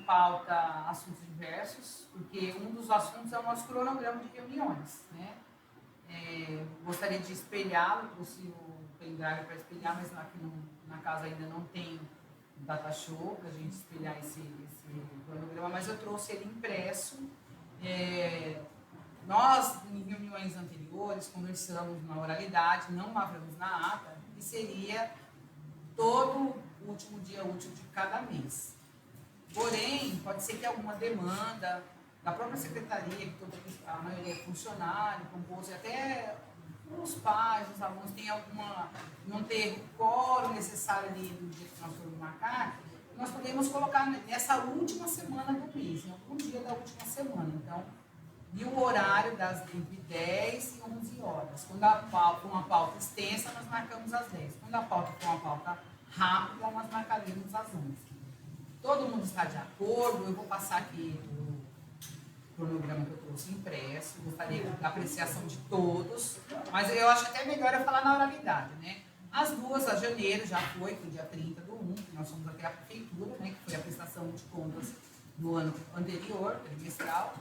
pauta assuntos diversos, porque um dos assuntos é o nosso cronograma de reuniões, né? Gostaria de espelhá-lo, trouxe o pendrive para espelhar, mas aqui na casa ainda não tem data show para a gente espelhar esse cronograma, mas eu trouxe ele impresso. Nós, em reuniões anteriores, conversamos na oralidade, não havíamos na ata, que seria todo o último dia útil de cada mês. Porém, pode ser que alguma demanda da própria secretaria, que a maioria é funcionário, compôs, até os pais, os alunos, tem não ter o quórum necessário ali no dia que nós formos marcar, nós podemos colocar nessa última semana do mês, em algum dia da última semana. Então, e o horário entre 10 e 11 horas. Quando a pauta for uma pauta extensa, nós marcamos às 10. Quando a pauta for uma pauta rápida, nós marcaremos às 11. Todo mundo está de acordo? Eu vou passar aqui o cronograma que eu trouxe impresso, gostaria da apreciação de todos, mas eu acho até melhor eu falar na oralidade, né? As duas, a janeiro já foi dia 30 do 1, que nós fomos até a prefeitura, né, que foi a prestação de contas do ano anterior, trimestral,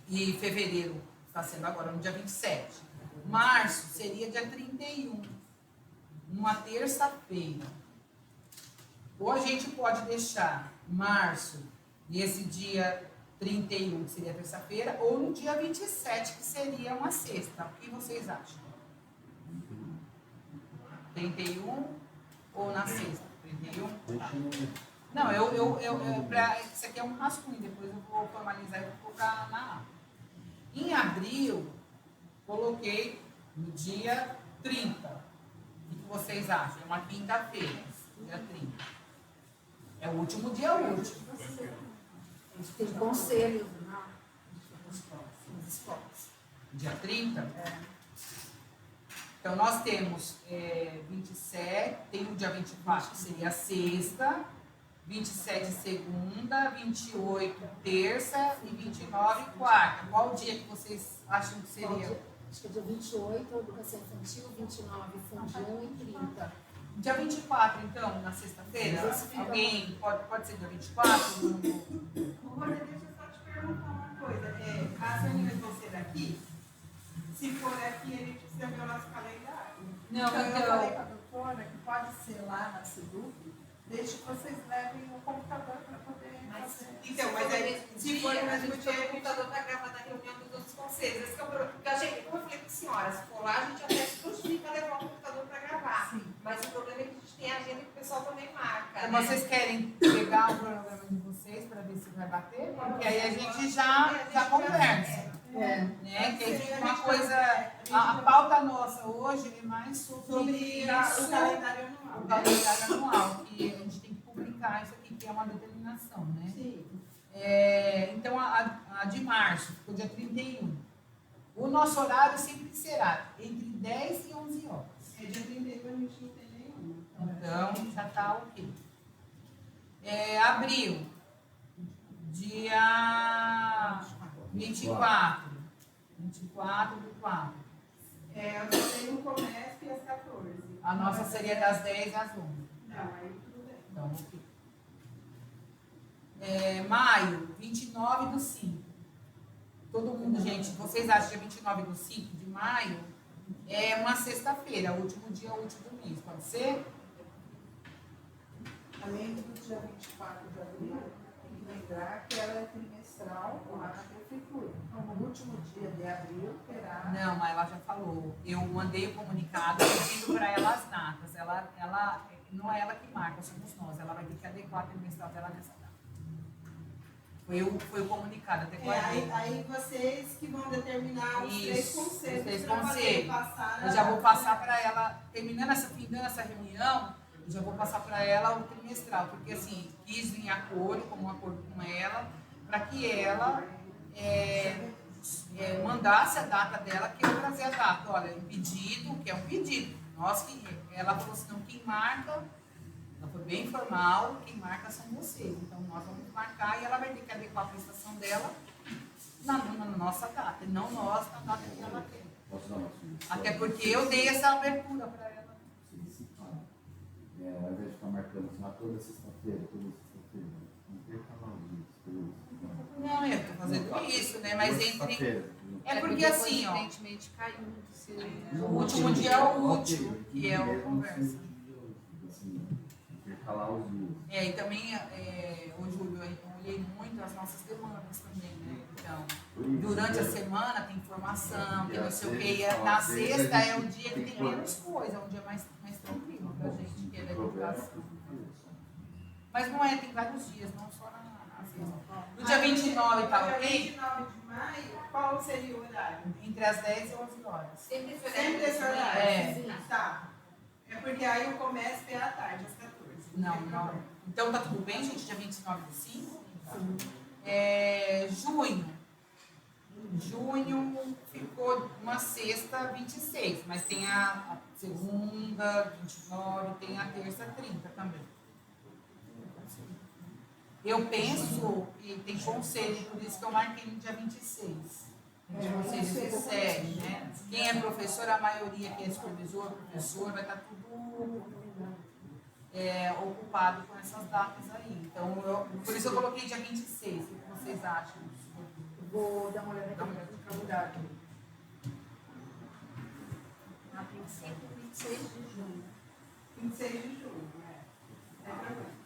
e fevereiro está sendo agora no dia 27. Março seria dia 31, uma terça-feira. Ou a gente pode deixar março nesse dia 31, que seria terça-feira, ou no dia 27, que seria uma sexta. O que vocês acham? 31 ou na sexta? 31? Tá. Não, isso aqui é um rascunho, depois eu vou formalizar e vou colocar na ata. Em abril, coloquei no dia 30. O que vocês acham? É uma quinta-feira, dia 30. É o último dia útil. A gente tem conselhos nas escolas. Dia 30? Então, nós temos 27, tem o dia 24, que seria sexta, 27 segunda, 28 terça e 29 quarta. Qual o dia que vocês acham que seria? Acho que é dia 28, educação infantil, 29, fundião e 30. Dia 24, então, na sexta-feira? Alguém pode ser dia 24? Rosana, deixa eu só te perguntar uma coisa. As reuniões vão ser aqui? Se for aqui, a gente precisa ver o nosso calendário. Não, então eu falei com a doutora que pode ser lá na SEDUC, desde que vocês levem o computador para poder fazer. Então, mas aí, se for no mesmo dia, o computador está gravando a reunião dos outros conselhos. Esse que é o problema. Porque a gente, como eu falei para a senhora, se for lá, a gente até se justifica levar o computador para gravar. Sim. Mas o problema é que a gente tem a agenda que o pessoal também marca. Então, né? vocês querem pegar o cronograma de vocês para ver se vai bater? Porque aí a gente já conversa. Né? Que é tipo uma coisa. A pauta nossa hoje é mais sobre o calendário anual. O calendário anual, que a gente tem que publicar isso aqui, que é uma determinação, né? Sim. Então, a de março, ficou dia 31. O nosso horário sempre será entre 10 e 11 horas. Dia 31 a gente não tem nenhuma. Então, já está ok. Abril, dia 24. 24 do 4. Eu só tenho o comércio às 14. A nossa seria das 10 às 11. Não, aí tudo bem. Então, ok. Maio, 29 do 5. Todo mundo, gente, vocês acham que é 29 do 5 de maio? É uma sexta-feira, o último dia útil do mês, pode ser? Além do dia 24 de abril, tem que lembrar que ela é trimestral lá na prefeitura. Então, no último dia de abril, terá. Não, mas ela já falou. Eu mandei o comunicado pedindo para ela as datas. Não é ela que marca, somos nós. Ela vai ter que adequar o trimestral dela nessa data. Foi o comunicado até Aí vocês que vão determinar os três conselhos. Os três pra poder conselhos. passar Eu já vou passar para ela, findando essa reunião, eu já vou passar para ela o trimestral, porque assim, quis em acordo, como um acordo com ela, para que ela mandasse a data dela, que eu trazer a data. Olha, um pedido, que é um pedido. Ela falou assim, não, quem marca, ela foi bem informal, quem marca são vocês. Então nós vamos marcar e ela vai ter que adequar a prestação dela na nossa data, e não nós na data que ela tem. Até porque eu dei essa abertura para ela. Ao invés de ficar marcando assim, toda sexta-feira, não tem isso, né? Mas entre. Sexta-feira. É porque assim, ó, Coincidentemente caiu no terceiro. o último dia é o último, que é o conversa. Assim, intercalar os dias. E também, ô Júlio, eu olhei muito as nossas demandas também, né? Então, durante a semana tem formação, tem não sei o quê. E na sexta é o dia que tem menos coisa, é um dia mais tranquilo pra gente, que é da educação. Mas não é, tem vários dias, não só na sexta. No dia 29 tá Dia ok? 29 de maio, qual seria o horário? Entre as 10 e 11 horas. Sempre esse Sempre esse horário? É. Tá. É porque aí o comércio é à tarde, às 14. Não. Então tá tudo bem, gente? Dia 29 de 5? Junho ficou uma sexta 26, mas tem a segunda 29, tem a terça 30 também. Eu penso, e tem conselho, por isso que eu marquei no dia 26. De vocês de série, né? Quem é professor, a maioria que é supervisor, professor, vai estar tudo ocupado com essas datas aí. Então, por isso eu coloquei dia 26. O que vocês acham? Vou dar uma olhada Dá uma aqui olhada. no calendário. A princípio, 26 de junho. 26 de junho, é. Não tem problema.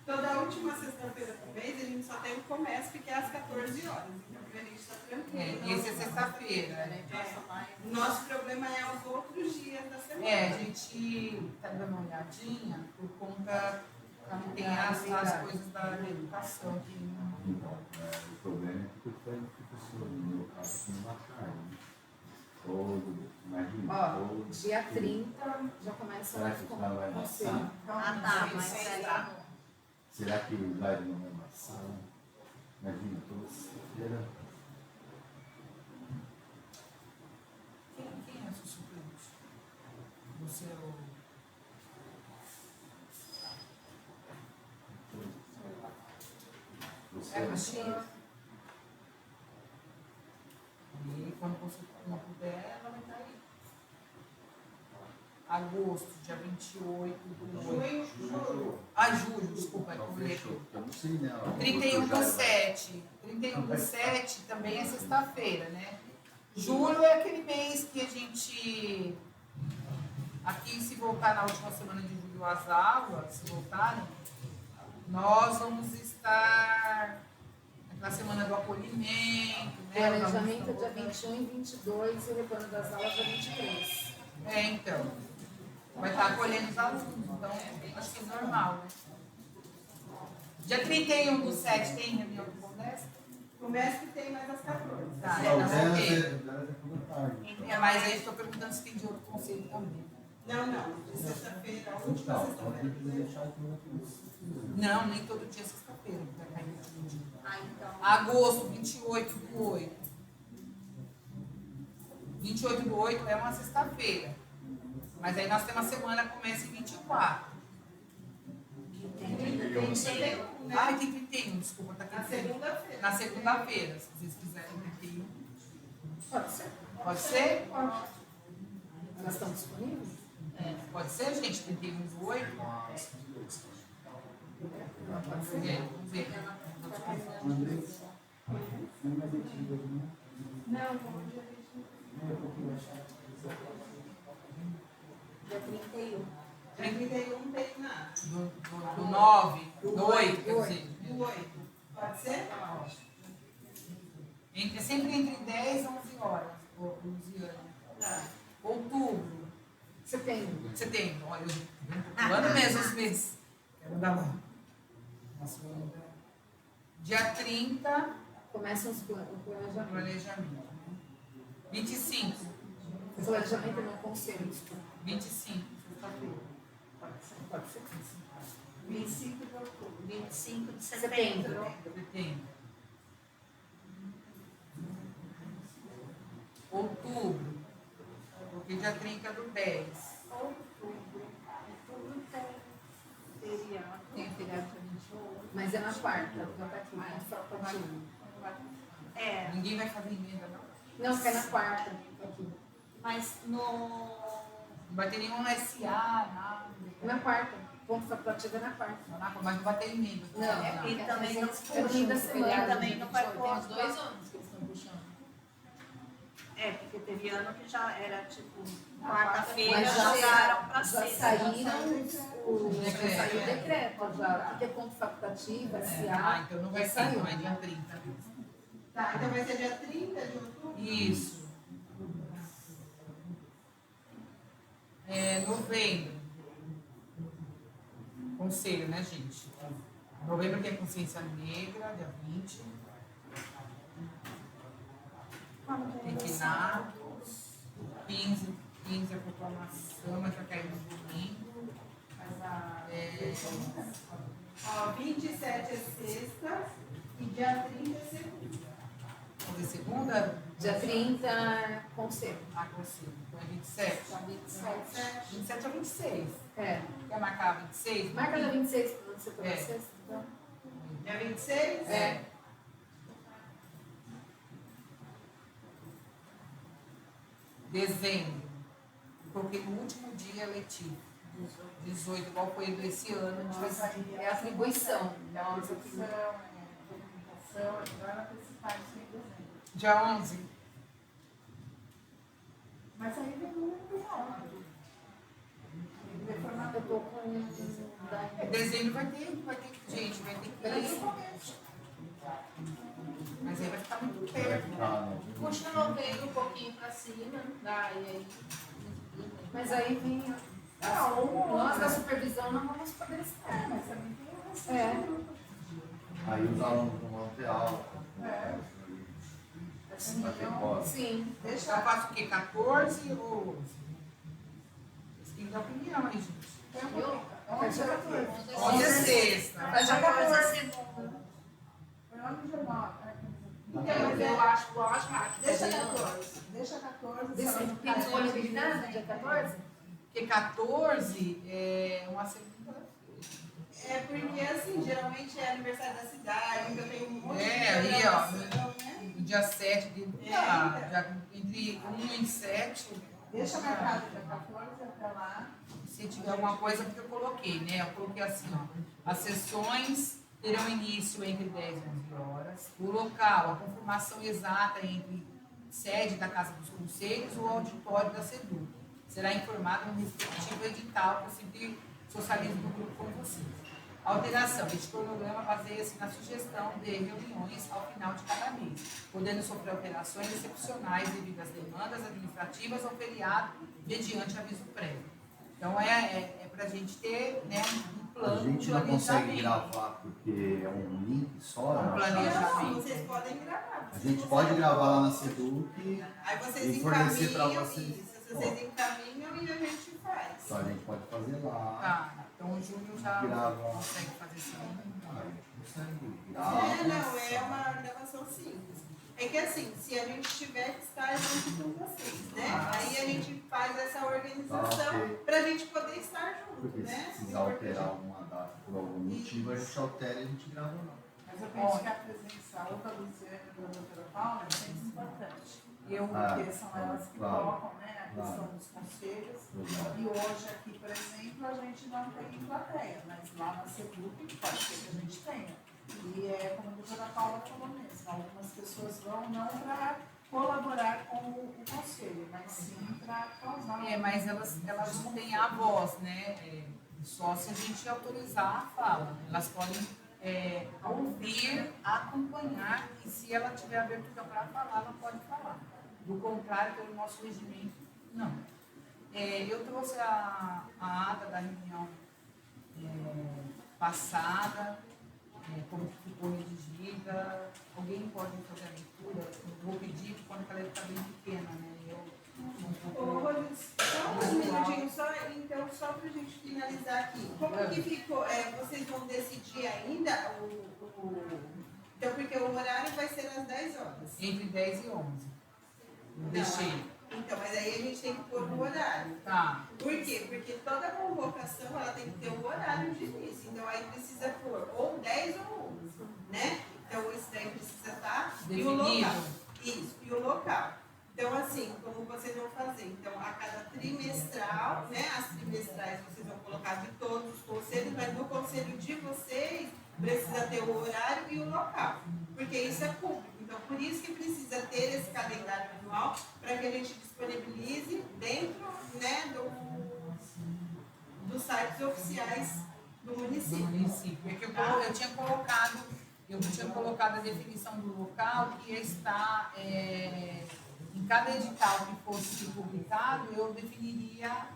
Toda última sexta-feira do mês, a gente só tem o comércio, que é às 14 horas. Então, a gente está tranquilo. Esse é sexta-feira, né? O nosso problema é os outros dias da semana. A gente está dando uma olhadinha por conta que tem as coisas da educação que O problema é que tu faz professor, no meu caso, não tarde. Ou, imagina, Ó, ou... dia 30 já começa Será a que o cara vai amassar? Será que vai não vai amassar? Imagina, toda sexta-feira. Quem é seu suplente? Você é o... Você É Caxias. E quando você não puder, ela vai estar aí. Agosto, dia 28 do 8. Julho, desculpa, é que eu Não, olhei fechou. aqui. Eu não sei, né? 31 do 7. 31 do 7 também é sexta-feira, né? Julho é aquele mês que a gente. Aqui, se voltar na última semana de julho as aulas, se voltarem, nós vamos estar naquela semana do acolhimento, né? Planejamento é dia 21 e 22 e o retorno das aulas é 23. Então. Vai estar acolhendo os alunos, então acho que é normal, né? Dia 31 do 7 tem reunião do Condesp? O comércio tem mais às 14. Tá, Não, então delas ok. é toda tarde. Mas aí estou perguntando se tem de outro conselho também. Não. De sexta-feira, a última Então, então sexta-feira. tem que deixar tudo. Não, nem todo dia é sexta-feira. Vai cair no dia. Então. Agosto, 28 do 8. 28 do 8 é uma sexta-feira. Mas aí nós temos a semana que começa em 24. Ai, tem 31, desculpa, tá aqui. Na segunda-feira. Na segunda-feira, se vocês quiserem 31. Pode ser. Pode ser? Elas estão disponíveis? Pode ser, gente? 31 do 8? Pode ser? Vamos ver. Não, como dia 21. Dia 31. 31 não tem nada. Do 9, do 8, quer dizer. Do 8. Pode ser? Sempre entre 10 e 11 horas, Luziana. Tá. Outubro, Setembro. setembro. Olha, eu estou pulando mesmo os meses. Quero dar lá. Dia 30, Começam o planejamento. planejamento. Né? 25, O planejamento não conselho, desculpa. 25, sexta-feira. Pode ser. 25 de outubro. 25 de Setembro. Setembro. Outubro, porque dia 30 do 10. Outubro tem feriado. Tem feriado pra 28. Mas é na quarta. Já tá aqui. Mas só pra É, Ninguém vai fazer emenda, não? Não, fica na quarta. Tá aqui. mas no. Não vai ter nenhum SA, nada. Na quarta. ponto facultativo é na quarta. Mas não vai ter emenda. Não. E também não É fim da semana. também não vai Tem pôr. uns 2 anos que eles estão puxando. Porque teve ano que já era tipo quarta-feira, Mas jogaram pra já sexta. saíram Decreto, saiu o é. decreto já. O que é ponto facultativo, SA. Então não vai já ser, saiu. então é dia 30. Tá, então vai ser dia 30 de outubro? Isso. Novembro. Conselho, né, gente? Novembro tem consciência negra, dia 20. Equinatos. 15 é proclamação, mas vai cair no domingo. Ó, 27 é sexta e dia 30 é segunda. Vamos ver segunda? Dia 30, conselho. Conselho. Então é 27. Tá 27. 27 a 26. Quer marcar 26? Marca dia 26 para você tomar É. sexta, então. Dia 26? Dezembro. Eu coloquei no último dia letivo. 18, igual foi esse ano, a gente vai sair. É atribuição. Nossa, documentação, agora vai participar disso em dezembro. Dia 11. Mas aí vem muito rápido. Eu tô com. Dezembro vai ter, gente, vai ter que. Mas aí vai ficar muito perto. Puxa novembro um pouquinho pra cima, daí. Mas aí vem. Nós da supervisão não vamos poder estar. Mas também tem a Aí os alunos vão ter aula. Vai ter pós. Sim. Eu faço o quê? 14 ou 11? Vocês têm que dar opinião aí, gente. Onde é 11 é sexta. Mas já começa a segunda. Então, Eu acho rápido. deixa 14. Deixa 14. Tem disponibilidade dia 14? Porque 14 é uma segunda-feira. É porque, assim, geralmente é aniversário da cidade, então tem um monte de Ali, programação, né? No dia 7 de entre 1 e 7. Deixa marcado dia 14 até lá. Se tiver alguma coisa, porque eu coloquei, né? Eu coloquei assim, ó. As sessões terão início entre 10 e 11 horas. O local, a confirmação exata entre sede da Casa dos Conselhos ou auditório da SEDUC. Será informado no respectivo edital, que eu sempre socializo no grupo com vocês. Alteração. Este cronograma baseia-se na sugestão de reuniões ao final de cada mês, podendo sofrer alterações excepcionais devido às demandas administrativas ou feriado, mediante aviso prévio. Então, é para a gente ter, né, um plano. A gente não consegue gravar porque é um link só. Um planejamento. Não, vocês podem gravar. A gente pode gravar lá na SEDUC Aí vocês e fornecer para encaminham vocês. isso. Vocês encaminham e a gente faz. Então a gente pode fazer lá. Tá, então o Júnior já Grava. consegue fazer isso. A gente consegue gravar. Não, é uma gravação simples. É que assim, se a gente tiver que estar junto com vocês, né? Aí a gente faz essa organização ok. para a gente poder estar junto, Porque se né? precisar alterar alguma data por algum motivo, a gente altera e a gente grava lá. Mas eu penso que a presença ou da Luciana e da doutora Paula é sempre importante. Porque são elas que claro, tocam, né, a questão dos conselhos. Verdade. E hoje aqui, por exemplo, a gente não tem plateia, mas lá na SEDUC pode ser que a gente tenha. E é como a doutora Paula falou mesmo, algumas pessoas vão não para colaborar com o conselho, mas sim para causar. Mas elas não têm a voz, né? Só se a gente autorizar a fala. Elas podem ouvir, acompanhar, e se ela tiver abertura para falar, ela pode falar. Do contrário, pelo nosso regimento, não. Eu trouxe a ata da reunião passada, como que ficou redigida. Alguém pode fazer a leitura? Eu vou pedir, porque quando ela está bem pequena, né? Ô, Rodrigo, só um minutinho, então, só para a gente finalizar aqui. Como que ficou? Vocês vão decidir ainda Então, porque o horário vai ser às 10 horas. Entre 10 e 11. Eu deixei. Então, mas aí a gente tem que pôr o horário. Tá. Por quê? Porque toda convocação ela tem que ter o horário de início. Então aí precisa pôr ou 10 ou 11, né? Então isso daí precisa estar. E o Definido. local. Isso, e o local. Então, assim, como vocês vão fazer? Então, a cada trimestral, né? As trimestrais vocês vão colocar de todos os conselhos, mas no conselho de vocês precisa ter o horário e o local, porque isso é público. Então, por isso que precisa ter esse calendário anual, para que a gente disponibilize dentro, né, dos sites oficiais do município. É que eu tinha colocado a definição do local que está em cada edital que fosse publicado, eu definiria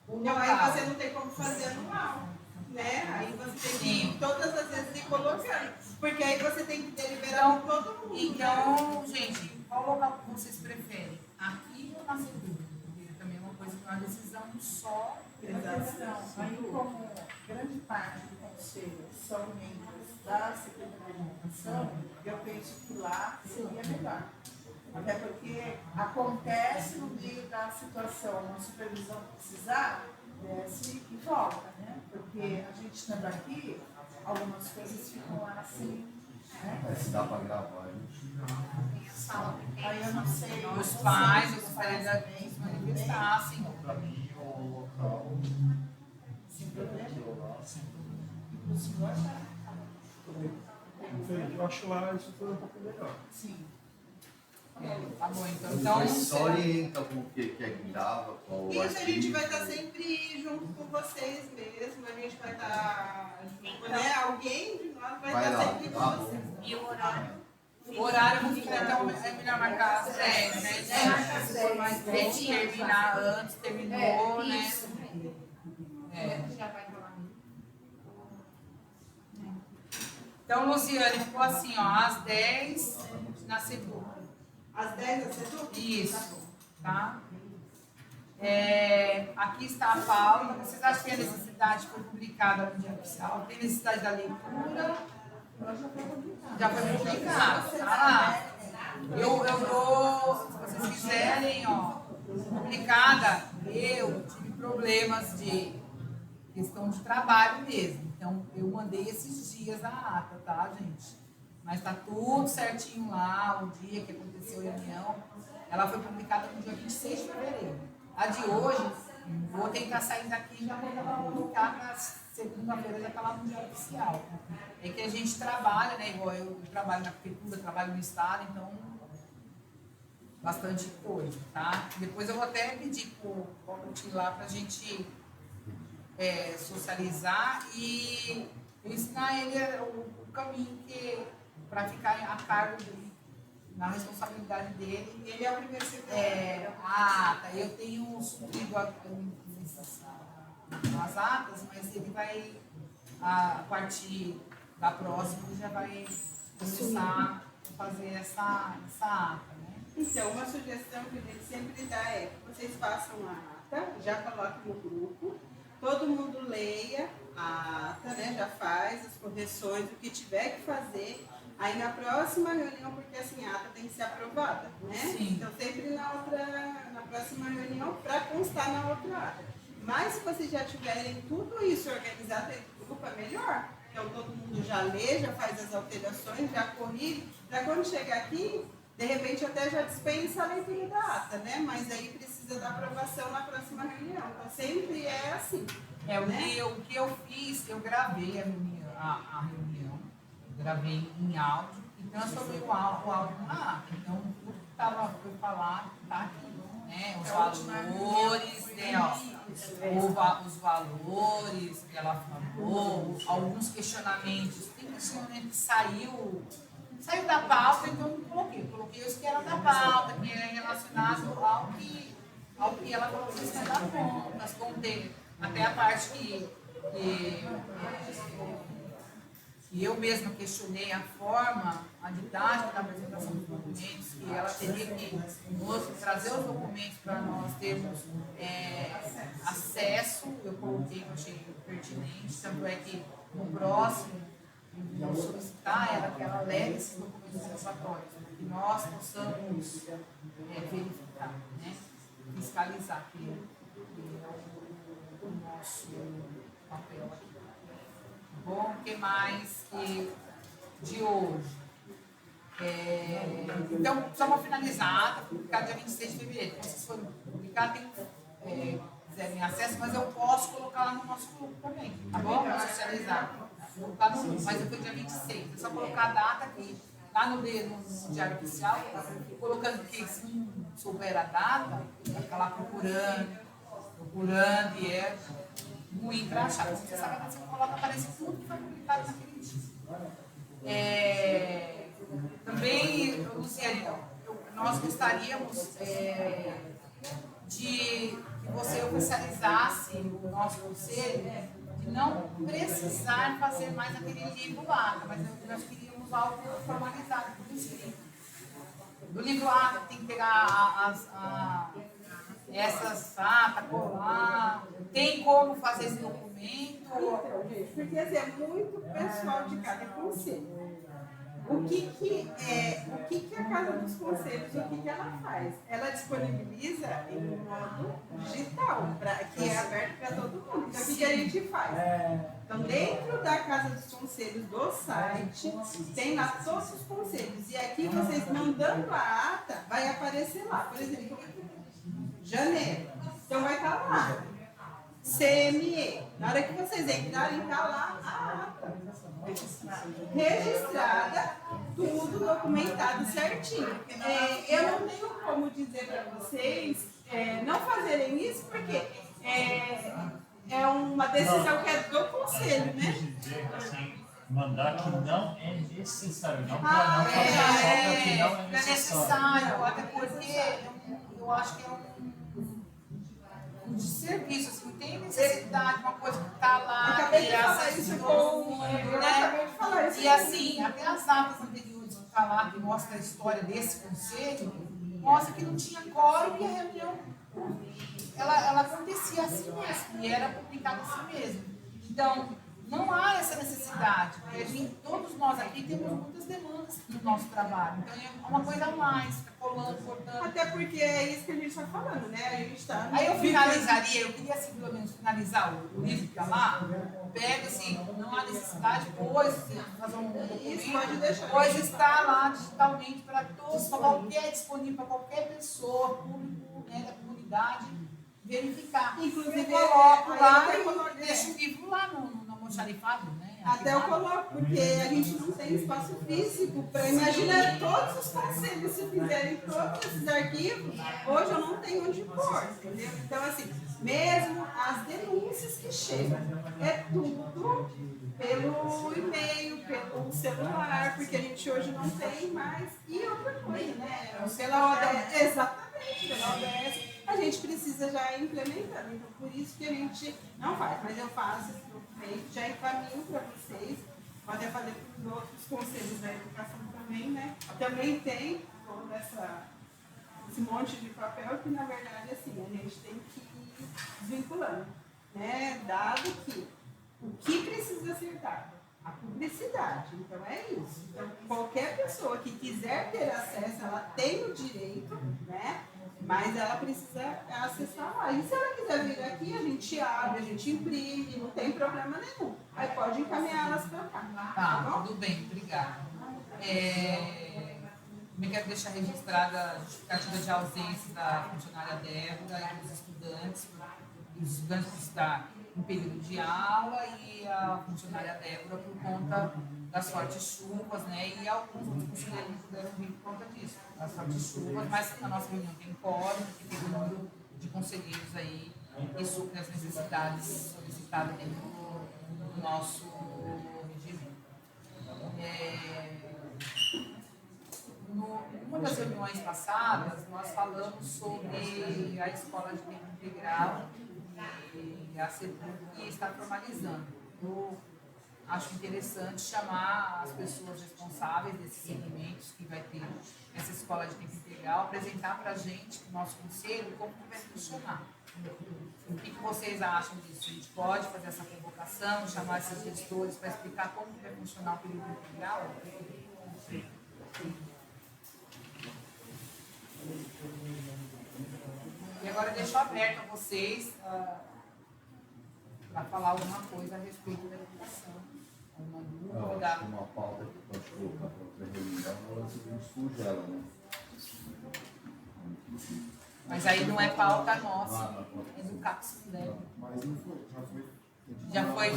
o Então, local. aí você não tem como fazer anual, né? Aí você tem que ir todas as vezes ir colocando, porque aí você tem que deliberar com todo mundo. Então, gente, qual local que vocês preferem? Aqui ou na segunda? Porque também é uma coisa que é uma decisão só. Exato. Aí, como grande parte do conselho são membros da Secretaria de Educação, eu penso que lá seria melhor. Até porque acontece no meio da situação, uma supervisão precisar, desce e volta, né? Porque a gente estando aqui, algumas coisas ficam lá assim, né? Se dá para gravar, a gente Aí eu não sei. Os pais, eu gostaria de se manifestassem. Para mim, o local, Sem problema. sim. O senhor já. Eu acho lá isso foi um pouco melhor. Sim. Tá bom, então. Mas só orienta com o que é que dava, qual o Isso a gente vai estar artigo. sempre junto com vocês mesmo, a gente vai estar junto, né? Alguém de nós vai estar Vai lá, sempre com tá vocês. bom. E o horário? O horário não fica, então é melhor marcar às 10, né? Mas tem que terminar antes, terminou, né? Isso. Já vai rolar. Então, Luciane, ficou assim, ó, às 10 na segunda. Às 10 da seduc? Isso, tá? Aqui está a pauta. Vocês acham que a necessidade foi publicada no dia oficial? Tem necessidade da leitura? Já foi publicado, tá lá. Eu dou, se vocês quiserem, ó, publicada, eu tive problemas de questão de trabalho mesmo. Então, eu mandei esses dias a ata, tá, gente? Mas tá tudo certinho lá, o dia que aconteceu a reunião. Ela foi publicada no dia 26 de fevereiro. A de hoje, vou tentar sair daqui e já vou publicar na segunda-feira, já tá lá no dia oficial. É que a gente trabalha, né? Igual eu trabalho na prefeitura, trabalho no estado, então bastante coisa, tá? Depois eu vou até pedir pro Coutinho lá pra gente socializar e ensinar ele o caminho para ficar a cargo dele, na responsabilidade dele. Ele é o primeiro secretário. Tá. Eu tenho suprido as atas, mas ele vai, a partir da próxima, ele já vai começar a fazer essa ata, né? Então, uma sugestão que a gente sempre dá é que vocês façam a ata, já coloquem no grupo, todo mundo leia a ata, né? Já faz as correções, o que tiver que fazer. Aí na próxima reunião, porque assim, a ata tem que ser aprovada, né? Sim. Então sempre na próxima reunião, para constar na outra ata. Mas se vocês já tiverem tudo isso organizado dentro do grupo, é melhor. Então todo mundo já lê, já faz as alterações, já corrige, para quando chegar aqui, de repente até já dispensa a leitura da ata, né? Mas aí precisa da aprovação na próxima reunião. Então sempre é assim. O que eu fiz, eu gravei a reunião, gravei em áudio e transformei o áudio na ata. Então, tudo que foi falado está aqui, né? Os valores, né? Ó, os valores que ela falou, alguns questionamentos. Tem questionamento que saiu da pauta, então eu coloquei os que eram da pauta, que é relacionado ao que ela colocou em cima da contas, contei até a parte que eu mesma questionei a forma, a didática da apresentação dos documentos, que ela teria que trazer os documentos para nós termos acesso, eu coloquei, eu achei pertinente, tanto é que no próximo, vou solicitar ela que ela leve esses documentos reservatórios, para que nós possamos verificar, né? Fiscalizar, que é o nosso papel aqui. Bom, o que mais que de hoje? Então, só para finalizar, a ata foi publicada dia 26 de fevereiro. Então, vocês foram publicados, quiserem acesso, mas eu posso colocar lá no nosso grupo também, tá bom? Para socializar. Vou colocar no grupo, mas eu fui dia 26. É só colocar a data aqui, lá no Diário Oficial, colocando que se não souber a data, vai ficar lá procurando, e é ruim para achar. Então, você sabe que você coloca, aparece tudo que foi publicado naquele dia. Também, Luciane, nós gostaríamos de que você oficializasse o nosso conselho de não precisar fazer mais aquele livro lá, mas nós queríamos algo formalizado, por escrito. Do livro A tem que pegar essas atas, colar, tem como fazer esse documento? Então, gente, porque assim, é muito pessoal de cada conselho. O que a Casa dos Conselhos, o que ela faz? Ela disponibiliza em modo digital, que é aberto para todo mundo. Então, o que a gente faz? Então, dentro da Casa dos Conselhos do site, tem lá todos os conselhos. E aqui, vocês mandando a ata, vai aparecer lá. Por exemplo, janeiro. Então, vai estar lá. CME. Na hora que vocês entrarem, está lá a ata. Registrada, tudo documentado certinho. Eu não tenho como dizer para vocês não fazerem isso, porque é uma decisão que é do conselho, né? Dizer assim, mandar que não é necessário, não para Ah, não fazer só para que não é é necessário. necessário, até porque eu acho que é um desserviço, assim, não tem necessidade, uma coisa que está lá, Acabei de que é falar isso com... Eu acabei de falar isso. E assim, até as atas anteriores que está lá, que mostra a história desse conselho, mostra que não tinha quórum e a reunião ela acontecia assim mesmo, e era publicada assim mesmo. Então, não há essa necessidade, porque todos nós aqui temos muitas demandas no nosso trabalho. Então, é uma coisa a mais, fica colando, cortando. Até porque é isso que a gente está falando, né? A gente está... Aí eu finalizaria, eu queria assim, pelo menos finalizar o livro que está lá, pega assim, não há necessidade, pois fazer um Isso, pode deixar. pois está lá digitalmente para todos, para qualquer, disponível para qualquer pessoa, público, né, da comunidade, verificar. Inclusive, eu coloco aí lá eu e coloco, deixo o livro lá no almoxarifado, né? Até eu coloco, porque a gente não tem espaço físico para imaginar todos os conselhos se fizerem todos esses arquivos. Hoje eu não tenho onde pôr, entendeu? Então, assim, mesmo as denúncias que chegam, é tudo pelo e-mail, pelo celular, porque a gente hoje não tem mais. E outra coisa, né? Pela ODS, exatamente, pela ODS, a gente precisa já ir implementando. Então, por isso que a gente não faz, mas eu faço esse documento, já encaminho para vocês. Vou até fazer para os outros conselhos da educação também, né? Também tem todo esse monte de papel que, na verdade, assim, a gente tem que ir desvinculando, né? Dado que o que precisa ser dado? A publicidade. Então, é isso. Então, qualquer pessoa que quiser ter acesso, ela tem o direito, né? Mas ela precisa acessar lá. E se ela quiser vir aqui, a gente abre, a gente imprime, não tem problema nenhum. Aí pode encaminhá-las para cá. Tá, tudo bem, obrigada. Também quero deixar registrada a justificativa de ausência da funcionária Débora e dos estudantes que estão em período de aula, e a funcionária Débora por conta das fortes chuvas, né? E alguns outros conselheiros não puderam vir por conta disso, das fortes chuvas, mas na nossa reunião tem quórum, que tem um número de conselheiros aí que suprem as necessidades solicitadas dentro do nosso regimento. Numa das reuniões passadas, nós falamos sobre a escola de tempo integral e a CEPUC está formalizando. Eu acho interessante chamar as pessoas responsáveis desses segmentos que vai ter essa escola de tempo integral, apresentar para a gente, o nosso conselho, como que vai funcionar. O que vocês acham disso? A gente pode fazer essa convocação, chamar esses gestores para explicar como que vai funcionar o período integral? E agora eu deixo aberto a vocês para falar alguma coisa a respeito da educação. Alguma dúvida? Uma pauta que pode colocar para outra reunião. ela descongela, né? Mas aí não é pauta nossa, é do CAPS dela. Mas não foi, Já foi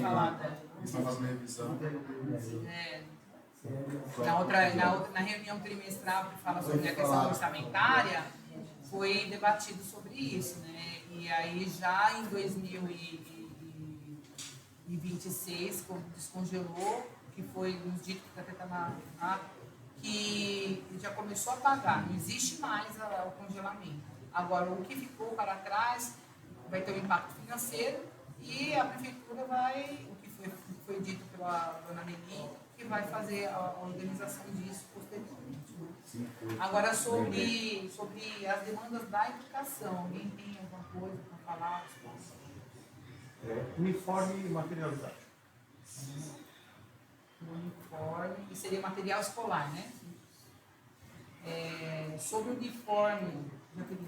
falada. Eles estão fazendo revisão. Na reunião trimestral que fala sobre a questão orçamentária, foi debatido sobre isso, né? E aí já em 2026, quando descongelou, que foi nos dito que até está na que já começou a pagar, não existe mais o congelamento. Agora, o que ficou para trás vai ter um impacto financeiro e a prefeitura vai, o que foi dito pela dona Meli, que vai fazer a organização disso posteriormente. Né? Agora, sobre as demandas da educação, alguém tem alguma coisa para falar? Uniforme e material didático. Uniforme, que seria material escolar, né? Sobre o uniforme,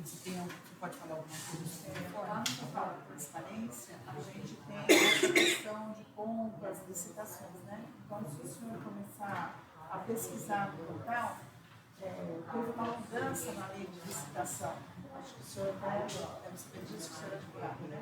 você pode falar alguma coisa sobre o uniforme? Lá no portal de transparência, a gente tem essa questão de compras, licitações, né? Então, se o senhor começar a pesquisar no portal, teve uma mudança na lei de licitação. Acho que o senhor deve saber disso, que o senhor é advogado, né?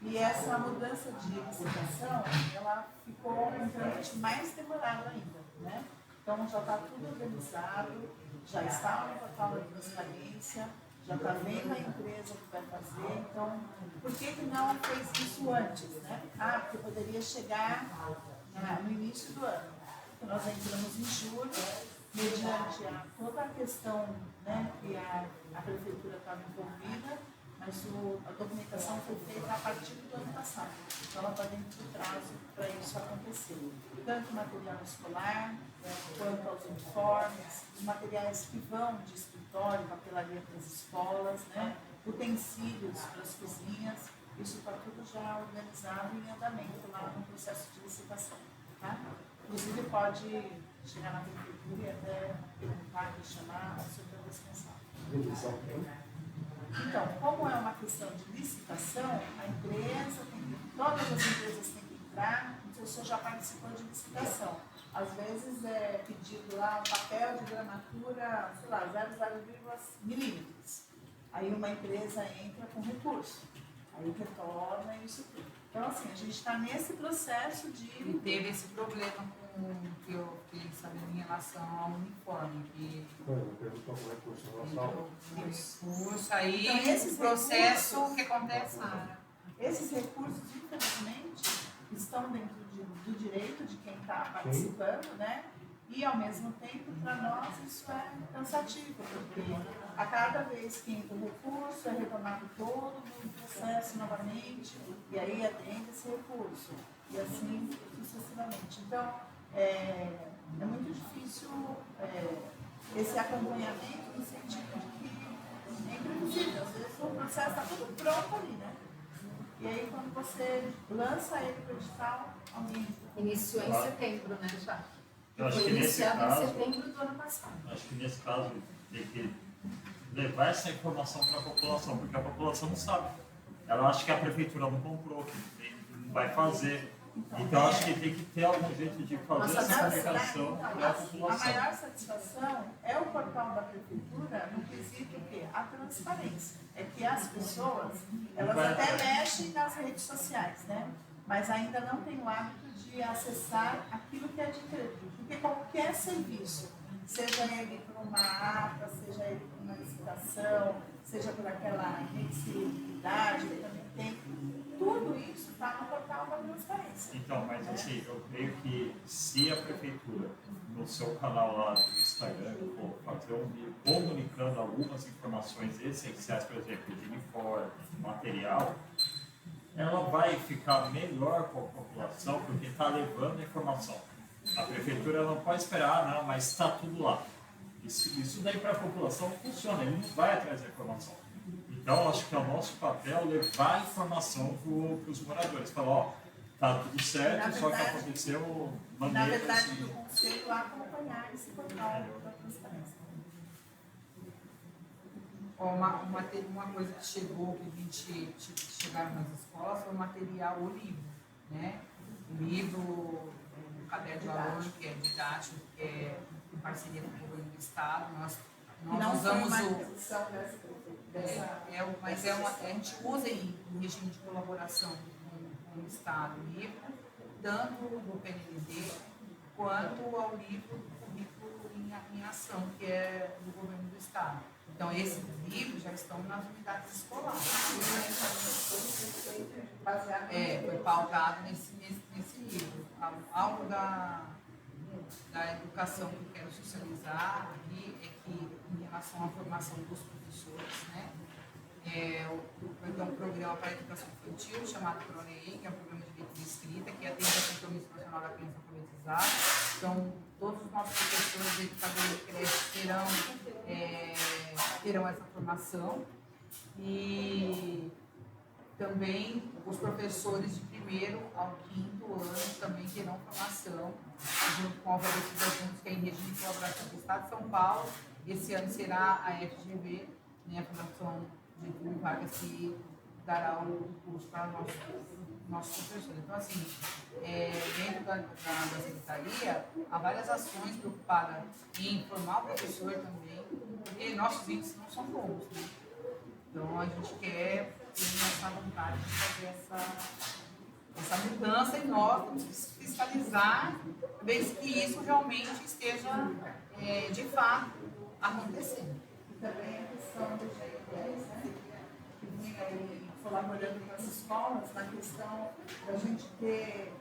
E essa mudança de licitação, ela ficou realmente mais demorada ainda, né? Então, já está tudo organizado, já está no portal da transparência, já está vendo a empresa que vai fazer. Então, por que não fez isso antes, né? Porque poderia chegar no início do ano. Então, nós entramos em julho, mediante toda a questão, né, que a prefeitura estava envolvida, mas a documentação foi feita a partir do ano passado. Então, ela está dentro do prazo para isso acontecer. Tanto material escolar, quanto aos uniformes, os materiais que vão de escritório, papelaria para as escolas, né? Utensílios para as cozinhas, isso está tudo já organizado em andamento lá no processo de licitação. Tá? Inclusive, pode chegar na prefeitura e até perguntar e chamar a sua responsável. Então, como é uma questão de licitação, a empresa todas as empresas têm que entrar, não sei se o senhor já participou de licitação. Às vezes é pedido lá um papel de gramatura, sei lá, 0,0 milímetros. Aí uma empresa entra com recurso, aí retorna isso tudo. Então, assim, a gente está nesse processo de... E teve esse problema com que eu fiquei sabendo em relação ao uniforme, que Perguntou com recurso em recurso aí, então, esse processo, o que acontece? Esses recursos, infelizmente, estão dentro do direito de quem está participando, né? E, ao mesmo tempo, para nós, isso é cansativo, porque a cada vez que entra o recurso, é retomado todo o processo novamente, e aí atende esse recurso, e assim sucessivamente. Então, é muito difícil esse acompanhamento no sentido de que é imprevisível. Às vezes o processo está tudo pronto ali, né? E aí, quando você lança ele para o edital, alguém... Iniciou em setembro, né, já? Eu acho Foi que nesse iniciado caso, em setembro do ano passado. acho que nesse caso tem que levar essa informação para a população, porque a população não sabe. Ela acha que a prefeitura não comprou, que não vai fazer. Então, acho que tem que ter algum jeito de fazer essa comunicação para a população. A maior satisfação é o portal da prefeitura no quesito que a transparência. É que as pessoas, elas até mexem nas redes sociais, né? Mas ainda não têm o hábito de acessar aquilo que é de interesse. Porque qualquer serviço, seja ele por uma ata, seja ele por uma licitação, seja por aquela reciprocidade que também tem, tudo isso está no portal da transparência. Então, mas assim, eu creio que se a prefeitura, no seu canal lá do Instagram, for fazer um vídeo comunicando algumas informações essenciais, por exemplo, de uniforme, material, ela vai ficar melhor com a população, porque está levando a informação. A prefeitura não pode esperar, não, mas está tudo lá. Isso daí para a população funciona, ele não vai atrás da informação. Então, acho que é o nosso papel levar a informação para os moradores. Falar, ó, tá tudo certo, só que aconteceu Na verdade, assim. do conselho acompanhar esse portal da transparência. Uma coisa que chegou, que a gente chegaram nas escolas, foi o material, o livro, né? O livro, o caderno de aluno, que é didático, que é parceria com o governo do estado. Nós Não foi usamos uma o. aquisição Mas a gente usa em regime de colaboração com o Estado livre, tanto do PNLD quanto ao livro Currículo em Ação, que é do governo do Estado. Então, esses livros já estão nas unidades escolares. Foi pautado nesse livro. Algo da educação que eu quero socializar aqui é que, em relação à formação dos professores, né? Vai ter um programa para a educação infantil chamado PRONEI, que é um programa de leitura escrita, que atende ao Compromisso Nacional da Criança Alfabetizada. Então, todos os nossos professores e educadores de creche terão essa formação. E também os professores de 1º ao 5º ano também terão formação, junto com a alfabetização, que é em regime de colaboração do Estado de São Paulo. Esse ano será a FGV, né, a Fundação Getúlio Vargas, que dará o curso para nossos professores. Então, assim, dentro da secretaria, há várias ações preocupadas em formar o professor também, porque nossos índices não são bons, né? Então, a gente quer ter essa vontade de fazer essa mudança e nós temos que fiscalizar, ver que isso realmente esteja, de fato, acontecendo. E também a questão do GIS, né? Que vem aí colaborando com as escolas na questão da gente ter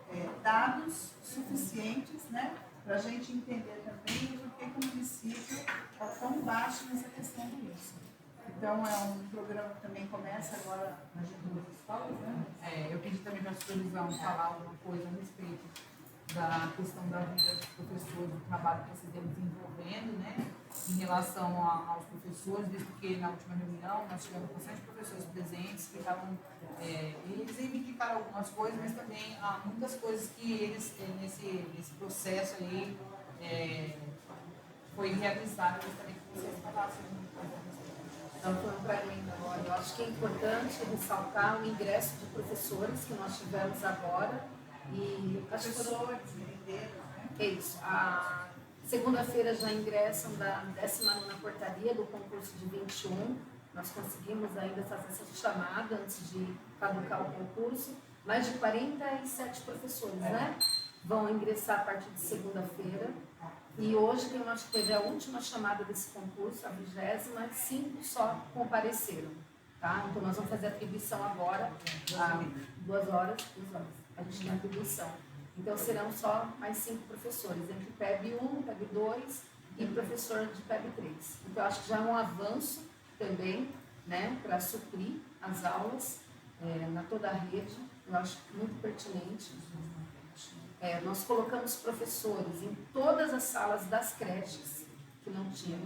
dados suficientes, né? Para a gente entender também por que o município está tão baixo nessa questão do índice. Então, é um programa que também começa agora nas escolas, né? Eu pedi também para a supervisão falar alguma coisa a respeito da questão da vida dos professores, do trabalho que vocês vêm desenvolvendo, né? Em relação aos professores, visto que na última reunião nós tivemos bastante professores presentes que estavam, eles reivindicaram algumas coisas, mas também há muitas coisas que eles, nesse processo aí, foi realizado. Eu gostaria que vocês falassem alguma coisa a respeito. Então, foi um caminho agora. Eu acho que é importante ressaltar o ingresso de professores que nós tivemos agora. E acho que Professores, merendeiros, né? é isso. A segunda-feira já ingressam da 19ª portaria do concurso de 21. Nós conseguimos ainda fazer essa chamada antes de caducar o concurso. Mais de 47 professores, né? Vão ingressar a partir de segunda-feira. E hoje acho que teve a última chamada desse concurso, a 20ª, 5 só compareceram. Tá? Então nós vamos fazer a atribuição agora, a 2 horas, a gente tem a atribuição. Então serão só mais 5 professores, entre PEB 1, PEB 2 e professor de PEB 3. Então eu acho que já é um avanço também, né, para suprir as aulas na toda a rede. Eu acho muito pertinente. Nós colocamos professores em todas as salas das creches que não tinham.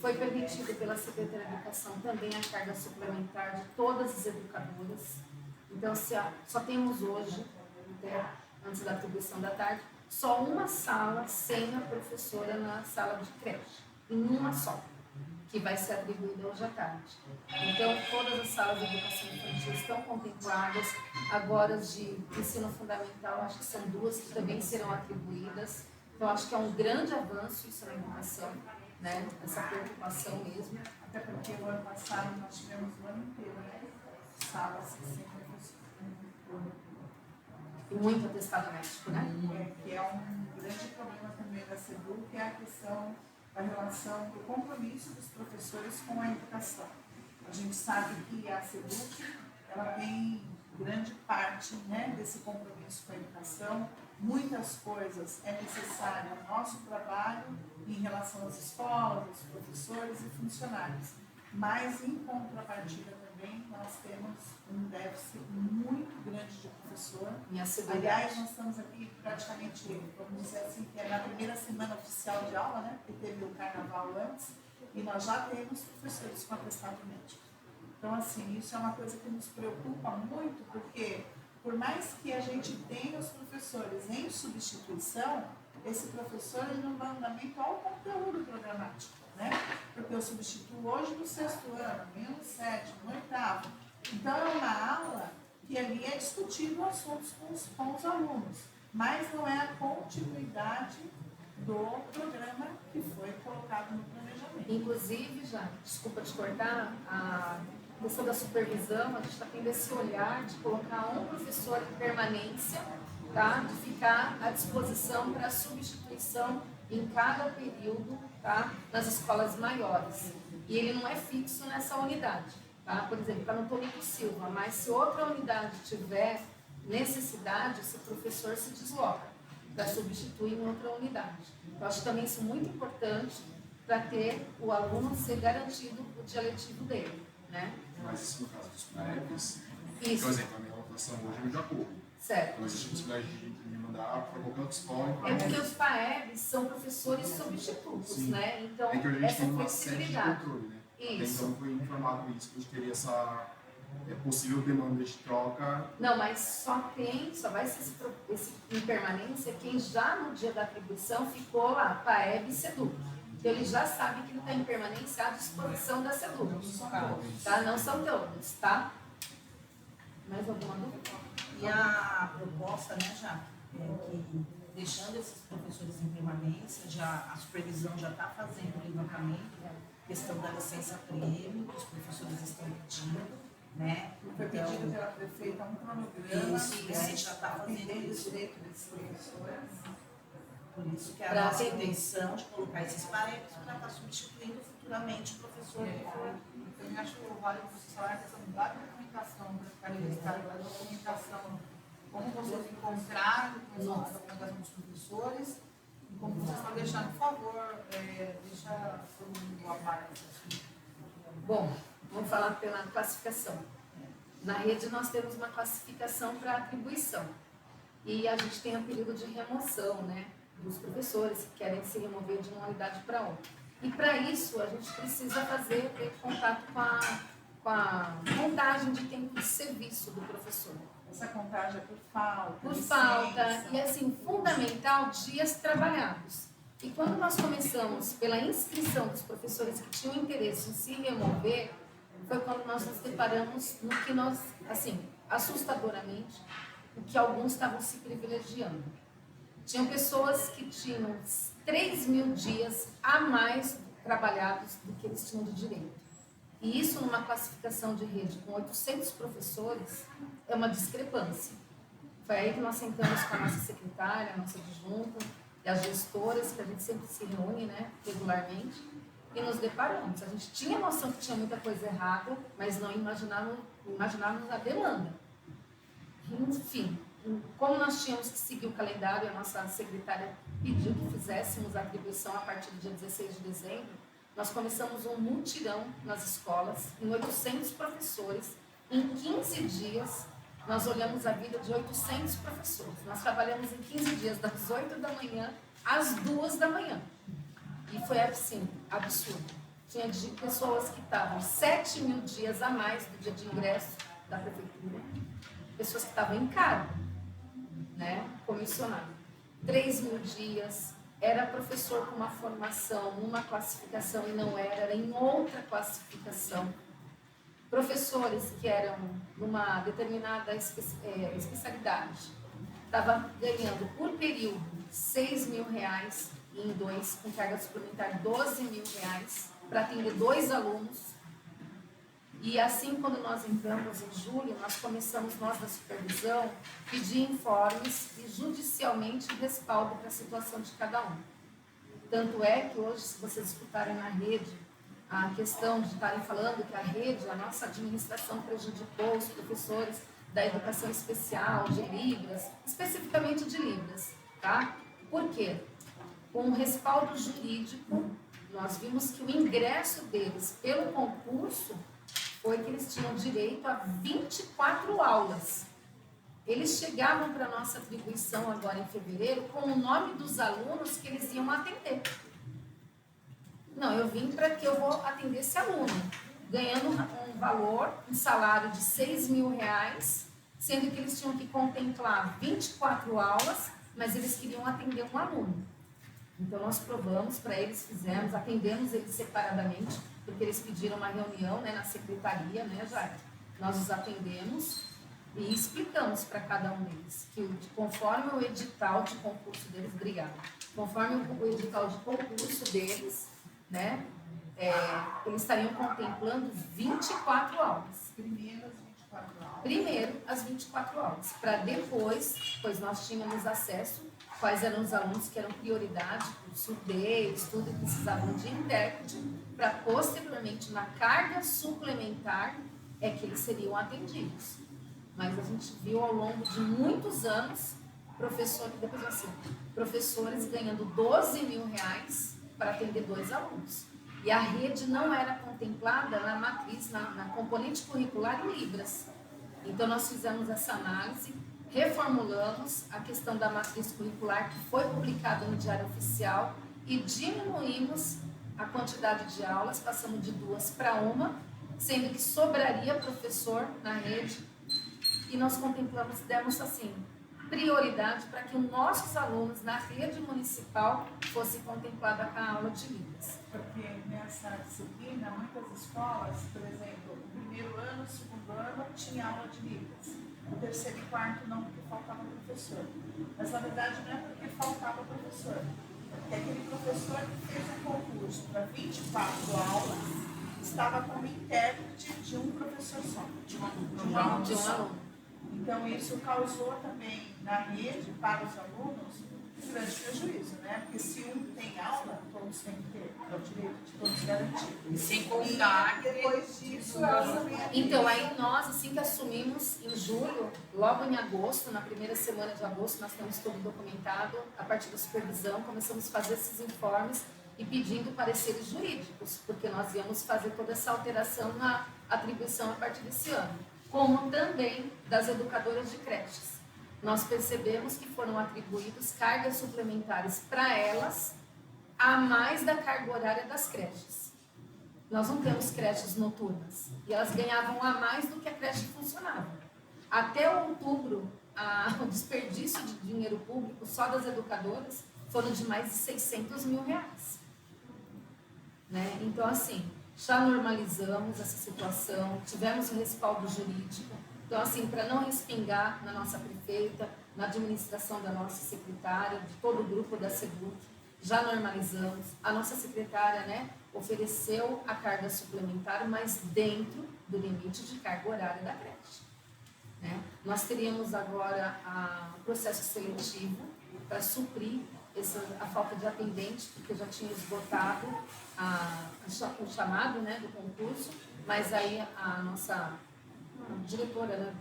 Foi permitido pela Secretaria de Educação também a carga suplementar de todas as educadoras. Então, só temos hoje, até antes da atribuição da tarde, só uma sala sem a professora na sala de creche, em uma só, que vai ser atribuída hoje à tarde. Então, todas as salas de educação infantil estão contempladas. Agora, as de ensino fundamental, acho que são 2 que também serão atribuídas. Então, acho que é um grande avanço isso na educação, né? Essa preocupação mesmo. Até porque o ano passado nós tivemos o ano inteiro, né? Salas sem professor. E muito atestado médico, né? Que é um grande problema também da SEDUC, que é a questão da relação do compromisso dos professores com a educação. A gente sabe que a SEDUC, ela tem grande parte, né, desse compromisso com a educação. Muitas coisas é necessário ao nosso trabalho em relação às escolas, aos professores e funcionários. Mas, em contrapartida também, nós temos um déficit muito grande de professor. Aliás, nós estamos aqui praticamente, vamos dizer assim, que é na primeira semana oficial de aula, né? Porque teve o carnaval antes, e nós já temos professores com atestado médico. Então, assim, isso é uma coisa que nos preocupa muito, porque por mais que a gente tenha os professores em substituição, esse professor ele não dá andamento ao conteúdo programático, né? Porque eu substituo hoje no 6º ano, amanhã no 7º, no 8º. Então, é uma aula que ali é discutido assuntos com os alunos, mas não é a continuidade do programa que foi colocado no planejamento. Inclusive, já, desculpa te cortar, a questão da supervisão, a gente está tendo esse olhar de colocar um professor em permanência, tá? De ficar à disposição para substituição em cada período, tá? Nas escolas maiores. E ele não é fixo nessa unidade, tá? Por exemplo, está no Tonico Silva, mas se outra unidade tiver necessidade, esse professor se desloca para substituir em outra unidade. Eu acho também isso muito importante para ter o aluno ser garantido o dia letivo dele, né? Mas isso no caso dos PAEPs, Isso. por exemplo, a minha rotação hoje eu já corro. Certo. Então existe a possibilidade de me mandar para qualquer outra escola. É porque os PAEBs são professores substitutos, Sim. né? Então, É que a gente essa tem uma série de flexibilidade. controle, né? Até Isso. então foi informado isso, que a gente teria essa possível demanda de troca. Não, mas só vai ser esse em permanência quem já no dia da atribuição ficou lá, PAEB e SEDUC. Então ele já sabe que ele está em permanência à disposição da SEDUC. Tá? Não são todos, tá? Mais alguma dúvida? E a proposta, né, Jaque, é que deixando esses professores em permanência, a supervisão já está fazendo o levantamento, questão da licença prêmio, que os professores estão pedindo, né? Foi pedido pela prefeita um cronograma. Isso, né? a gente já está fazendo Atendendo os isso. direitos desses professores. Por isso que é a Pra nossa atender. intenção de colocar esses parênteses para estar substituindo futuramente o professor que for. Eu acho que o válido você falar a questão da documentação, para ficar registrado da documentação, como vocês encontraram com a documentação dos professores e como vocês estão deixando, por favor, deixa todo mundo à parte. Assim. Bom, vamos falar pela classificação. Na rede nós temos uma classificação para atribuição. E a gente tem um período de remoção, né, dos professores que querem se remover de uma unidade para outra. E para isso a gente precisa ter contato com a contagem de tempo de serviço do professor. Essa contagem é por falta. Por licença. falta, e assim, fundamental, dias trabalhados. E quando nós começamos pela inscrição dos professores que tinham interesse em se remover, foi quando nós nos deparamos no que nós, assim, assustadoramente, o que alguns estavam se privilegiando. Tinham pessoas que tinham 3.000 dias a mais trabalhados do que eles tinham de direito. E isso numa classificação de rede com 800 professores é uma discrepância. Foi aí que nós sentamos com a nossa secretária, a nossa adjunta e as gestoras, que a gente sempre se reúne, né, regularmente, e nos deparamos. A gente tinha noção que tinha muita coisa errada, mas não imaginávamos a demanda. Enfim, como nós tínhamos que seguir o calendário, a nossa secretária pediu que fizéssemos a atribuição a partir do dia 16 de dezembro, nós começamos um mutirão nas escolas, em 800 professores. Em 15 dias, nós olhamos a vida de 800 professores. Nós trabalhamos em 15 dias, das 8 da manhã às 2 da manhã. E foi, assim, absurdo. Tinha pessoas que estavam 7.000 dias a mais do dia de ingresso da prefeitura. Pessoas que estavam em cargo, né, comissionado. 3.000 dias, era professor com uma formação, numa classificação e não era em outra classificação. Professores que eram numa determinada especialidade, estavam ganhando por período R$6.000 e em 2, com carga suplementar R$12.000 para atender 2 alunos. E assim, quando nós entramos em julho, nós começamos, nós da supervisão, pedir informes e judicialmente respaldo para a situação de cada um. Tanto é que hoje, se vocês escutarem na rede, a questão de estarem falando que a rede, a nossa administração prejudicou os professores da educação especial, de Libras, especificamente de Libras, tá? Por quê? Com o respaldo jurídico, nós vimos que o ingresso deles pelo concurso foi que eles tinham direito a 24 aulas. Eles chegavam para a nossa atribuição agora em fevereiro com o nome dos alunos que eles iam atender. Não, eu vim para que eu vou atender esse aluno, ganhando um valor, um salário de R$6.000, sendo que eles tinham que contemplar 24 aulas, mas eles queriam atender um aluno. Então nós provamos para eles, fizemos, atendemos eles separadamente, porque eles pediram uma reunião, né, na secretaria, né, Jair? Nós os atendemos E explicamos para cada um deles que, conforme o edital de concurso deles, conforme o edital de concurso deles, né, eles estariam contemplando 24 aulas. Primeiro as 24 aulas, para depois, pois nós tínhamos acesso, quais eram os alunos que eram prioridade, por surdez, tudo que precisavam de intérprete, para posteriormente, na carga suplementar, que eles seriam atendidos. Mas a gente viu ao longo de muitos anos, professores ganhando R$12.000 para atender 2 alunos. E a rede não era contemplada na matriz, na componente curricular em Libras. Então, nós fizemos essa análise, reformulamos a questão da matriz curricular, que foi publicada no Diário Oficial, e diminuímos a quantidade de aulas, passamos de 2 para 1, sendo que sobraria professor na rede, e nós contemplamos, demos assim, prioridade para que os nossos alunos na rede municipal fossem contemplados com a aula de Libras. Porque nessa disciplina, muitas escolas, por exemplo, o primeiro ano, o segundo ano, tinha aula de Libras. O terceiro e quarto não, porque faltava professor. Mas na verdade não é porque faltava professor. Porque aquele professor que fez o concurso para 24 aulas estava como intérprete de um professor só. De um aluno. Então isso causou também na rede, para os alunos, um grande prejuízo, né? Porque se um tem aula, todos têm que ter, é o direito de todos garantido. E sem contar que depois disso, então, aí nós, assim que assumimos em julho, logo em agosto, na primeira semana de agosto, nós temos tudo documentado, a partir da supervisão, começamos a fazer esses informes e pedindo pareceres jurídicos, porque nós íamos fazer toda essa alteração na atribuição a partir desse ano, como também das educadoras de creches. Nós percebemos que foram atribuídas cargas suplementares para elas, a mais da carga horária das creches. Nós não temos creches noturnas, e elas ganhavam a mais do que a creche funcionava. Até outubro, o desperdício de dinheiro público só das educadoras foram de mais de R$600.000. Né? Então, assim, já normalizamos essa situação, tivemos o respaldo jurídico. Então, assim, para não respingar na nossa prefeita, na administração da nossa secretária, de todo o grupo da SEDUC, já normalizamos. A nossa secretária, né, ofereceu a carga suplementar, mas dentro do limite de carga horária da creche. Né? Nós teríamos agora o processo seletivo para suprir a falta de atendente, porque já tinha esgotado o chamado, né, do concurso, mas aí a nossa diretora, né,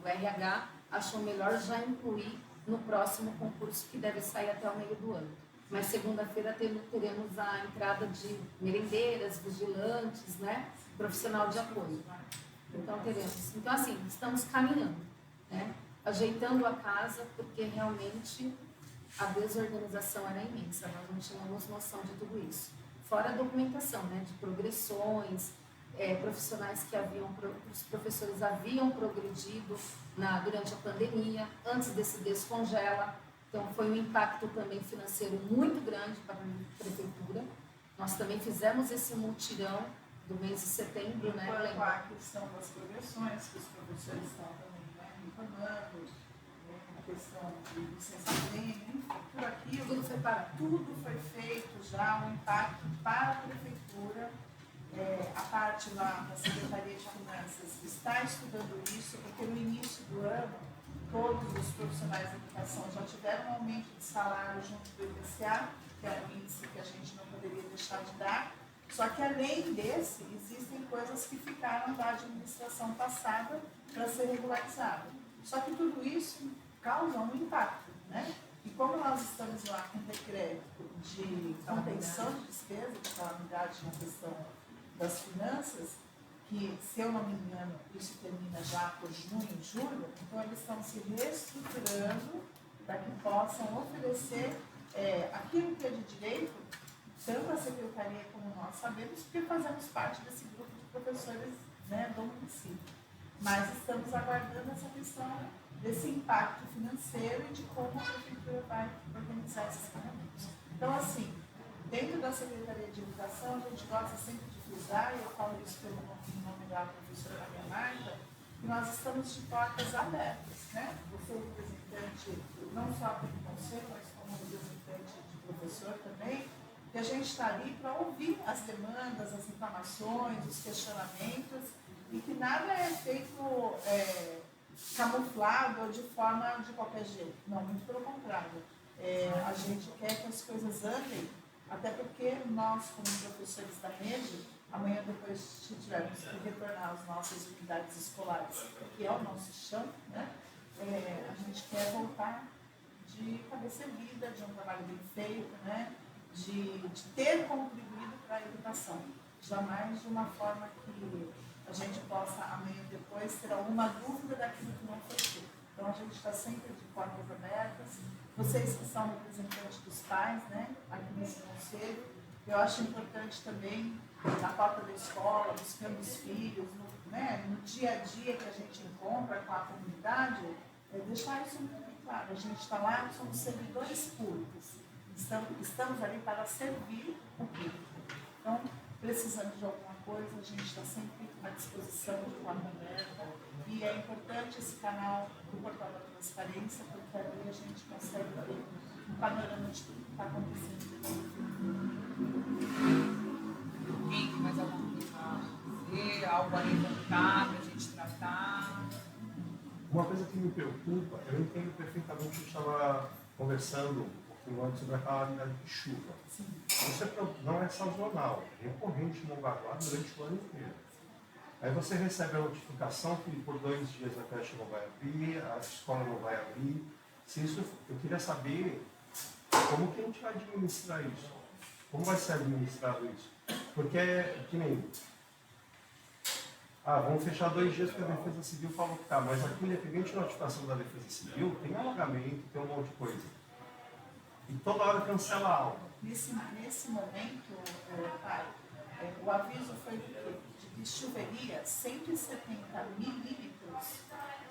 do RH achou melhor já incluir no próximo concurso, que deve sair até o meio do ano. Mas segunda-feira teremos a entrada de merendeiras, vigilantes, né, profissional de apoio. Então teremos. Então, assim, estamos caminhando, né, ajeitando a casa, porque realmente a desorganização era imensa, nós não tínhamos noção de tudo isso. Fora a documentação, né, de progressões, profissionais que os professores haviam progredido durante a pandemia, antes desse descongela. Então, foi um impacto também financeiro muito grande para a prefeitura. Nós também fizemos esse mutirão do mês de setembro, né? Enquanto a questão das progressões, que os professores estão também, né, informando, a questão de licenciamento, enfim, tudo aquilo. Tudo foi parado. Tudo foi feito já, um impacto para a prefeitura. A parte lá da Secretaria de Finanças está estudando isso, porque no início do ano, todos os profissionais de educação já tiveram um aumento de salário junto do IPCA, que é um índice que a gente não poderia deixar de dar. Só que além desse, existem coisas que ficaram da administração passada para ser regularizado. Só que tudo isso causa um impacto, né? E como nós estamos lá com decreto de contenção de despesa, de calamidade na questão das finanças, que, se eu não me engano, isso termina já por junho, julho, então eles estão se reestruturando para que possam oferecer aquilo que é de direito, tanto a Secretaria como nós sabemos, porque fazemos parte desse grupo de professores, né, do município. Mas estamos aguardando essa questão desse impacto financeiro e de como a Prefeitura vai organizar esses pagamentos. Então, assim, dentro da Secretaria de Educação, a gente gosta sempre de frisar, e eu falo isso pelo nome da professora Maria Marta, que nós estamos de portas abertas, né? Você é representante, não só aqui do conselho, mas como representante de professor também, que a gente está ali para ouvir as demandas, as reclamações, os questionamentos, e que nada é feito camuflado ou de forma de qualquer jeito. Não, muito pelo contrário. A gente quer que as coisas andem, até porque nós, como professores da rede, amanhã depois tivermos que retornar às nossas unidades escolares, que é o nosso chão, né? A gente quer voltar de cabeça erguida, de um trabalho bem feito, né? De ter contribuído para a educação. Jamais de uma forma que a gente possa, amanhã depois, ter alguma dúvida daquilo que não foi feito. Então, a gente está sempre de portas abertas. Vocês que são representantes dos pais, né, aqui nesse conselho, eu acho importante também, na porta da escola, buscando os filhos, no dia a dia que a gente encontra com a comunidade, deixar isso muito claro. A gente está lá, somos servidores públicos. Estamos ali para servir o público. Então, precisando de alguma coisa, a gente está sempre à disposição de porta aberta. E é importante esse canal do Portal da Transparência, porque ali a gente consegue ter um panorama de tudo que está acontecendo. Alguém tem mais alguma coisa a dizer? Algo a levantar para a gente tratar? Uma coisa que me preocupa, eu entendo perfeitamente, a gente estava conversando antes sobre a calamidade de chuva. Sim. Isso não é sazonal, é recorrente em Mongaguá durante o ano inteiro. Aí você recebe a notificação que por 2 dias a creche não vai abrir, a escola não vai abrir. Eu queria saber como que a gente vai administrar isso. Como vai ser administrado isso? Porque que nem... vamos fechar 2 dias porque a Defesa Civil falou que tá, mas aqui, independente da notificação da Defesa Civil, tem alagamento, tem um monte de coisa. E toda hora cancela a aula. Nesse momento, pai, o aviso foi de que choveria 170 milímetros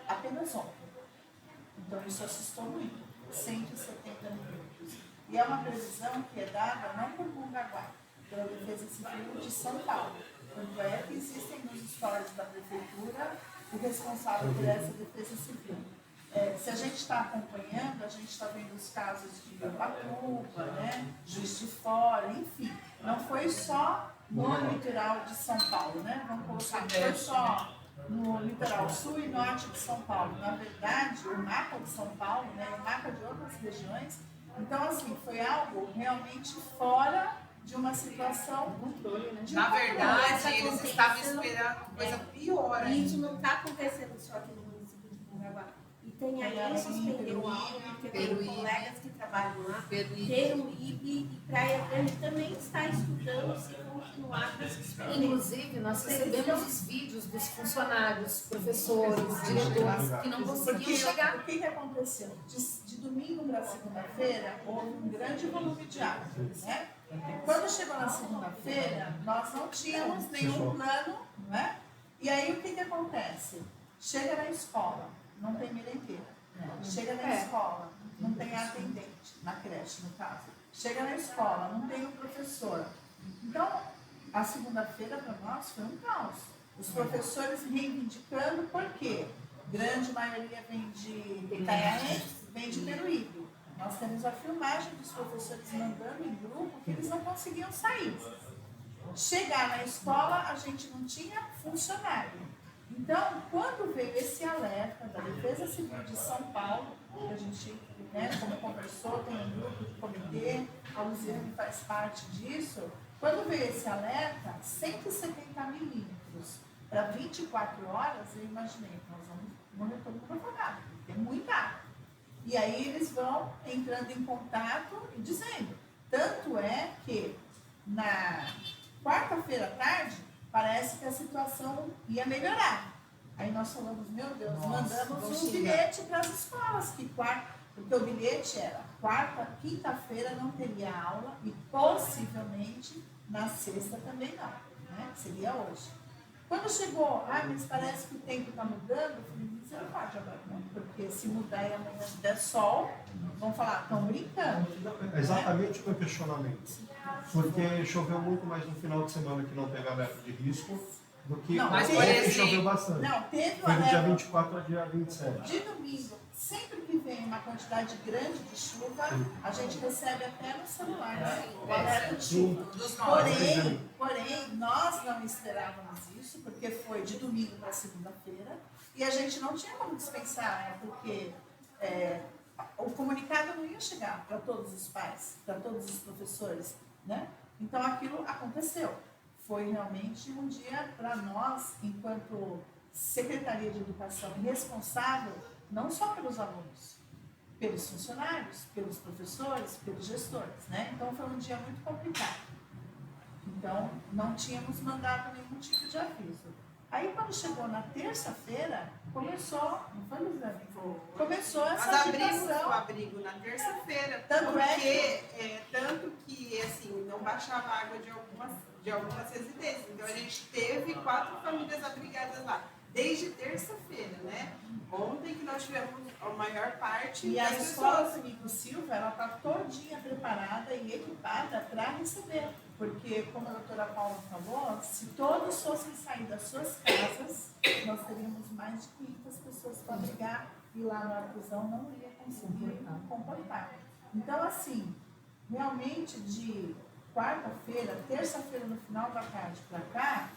apenas ontem. Então isso assustou muito, 170 milímetros. E é uma previsão que é dada não por Mongaguá, pela Defesa Civil de São Paulo. Tanto é que existem nos stories da Prefeitura o responsável por essa Defesa Civil. Se a gente está acompanhando, a gente está vendo os casos de Ubatuba, né, Juiz de Fora, enfim. Não foi só no litoral de São Paulo, né? Vamos colocar, não foi só no litoral sul e norte de São Paulo. Na verdade, o mapa de São Paulo, né, o mapa de outras regiões. Então, assim, foi algo realmente fora de uma situação controle, né? Na verdade, eles estavam esperando coisa pior ainda. Isso não está acontecendo só aqui no município de Mongaguá. E tem aí, suspendeu aula, porque tem colegas que trabalham lá, Peruíbe e Praia Grande também está estudando se continuar para suspender. Inclusive, nós recebemos os vídeos dos funcionários, professores, diretores, que não conseguiam chegar. O que aconteceu? De domingo para segunda-feira, houve um grande volume de água, né? Quando chegou na segunda-feira, nós não tínhamos nenhum plano, né? E aí, o que acontece? Chega na escola, não tem merendeira. Chega na escola, não tem atendente, na creche, no caso. Chega na escola, não tem o professor. Então, a segunda-feira para nós foi um caos. Os professores reivindicando, por quê? Grande maioria vem de Itaiaém, vem de Peruíbe. Nós temos a filmagem dos professores mandando em grupo que eles não conseguiam sair. Chegar na escola, a gente não tinha funcionário. Então, quando veio esse alerta da Defesa Civil de São Paulo, que a gente, como conversou, tem um grupo de comitê, a Luziane faz parte disso, quando veio esse alerta, 170 milímetros para 24 horas, eu imaginei, nós vamos morrer todo mundo afogado, tem muita água. E aí eles vão entrando em contato e dizendo. Tanto é que na quarta-feira à tarde, parece que a situação ia melhorar. Aí nós falamos, meu Deus, mandamos um bilhete para as escolas, porque o bilhete era quinta-feira não teria aula e possivelmente na sexta também não, né? Seria hoje. Quando chegou, mas parece que o tempo está mudando, eu falei, misericórdia agora, não, porque se mudar e amanhã der sol, vão falar, estão brincando. É exatamente o meu questionamento. Porque choveu muito mais no final de semana que não teve alerta de risco, do que Não, mas, ontem por que exemplo, choveu bastante. Não, teve Foi uma do dia época 24 ao dia 27. de domingo, sempre que vem uma quantidade grande de chuva, a gente recebe até no celular, né? O alerta de chuva. Todos nós. Porém, nós não esperávamos isso, porque foi de domingo para segunda-feira, e a gente não tinha como dispensar, né? Porque o comunicado não ia chegar para todos os pais, para todos os professores, né? Então aquilo aconteceu. Foi realmente um dia para nós, enquanto Secretaria de Educação responsável, não só pelos alunos, pelos funcionários, pelos professores, pelos gestores, né? Então foi um dia muito complicado. Então não tínhamos mandado nenhum tipo de aviso. Aí quando chegou na terça-feira, começou, não foi, Luciane? Começou essa Nós abrimos agitação. o abrigo na terça-feira, Tanto tanto que assim, não baixava a água de algumas residências. Então a gente teve 4 famílias abrigadas lá, desde terça-feira, né? Ontem que nós tivemos a maior parte E a das escola pessoas. Felipe Silva, ela está todinha preparada e equipada para receber. Porque, como a doutora Paula falou, se todos fossem sair das suas casas, nós teríamos mais de 500 pessoas para brigar e lá na prisão não ia conseguir comportar. Então, assim, realmente de quarta-feira, terça-feira no final da tarde para cá,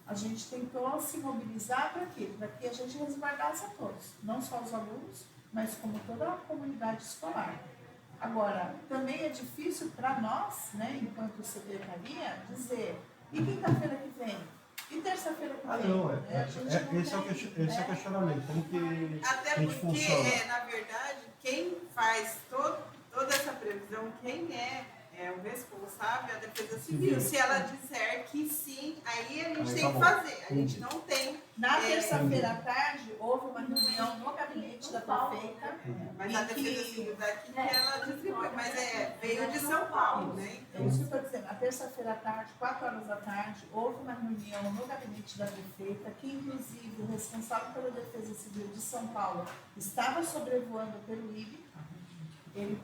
a gente tentou se mobilizar para quê? Para que a gente resguardasse a todos, não só os alunos, mas como toda a comunidade escolar. Agora, também é difícil para nós, né, enquanto secretaria, dizer, e quinta-feira que vem? E terça-feira que vem? Não, A gente não esse é o questionamento. Como que Até a gente porque, funciona? na verdade, quem faz toda essa previsão, quem é o responsável é a Defesa Civil. Se ela disser que sim, aí a gente tem que fazer. A gente não tem. Na terça-feira à tarde, houve uma reunião no gabinete da prefeita. Mas a Defesa Civil daqui que ela distribui, mas veio de São Paulo, né? É isso que eu estou dizendo. Na terça-feira à tarde, 4 horas da tarde, houve uma reunião no gabinete da prefeita, que inclusive o responsável pela Defesa Civil de São Paulo estava sobrevoando pelo IB. Ele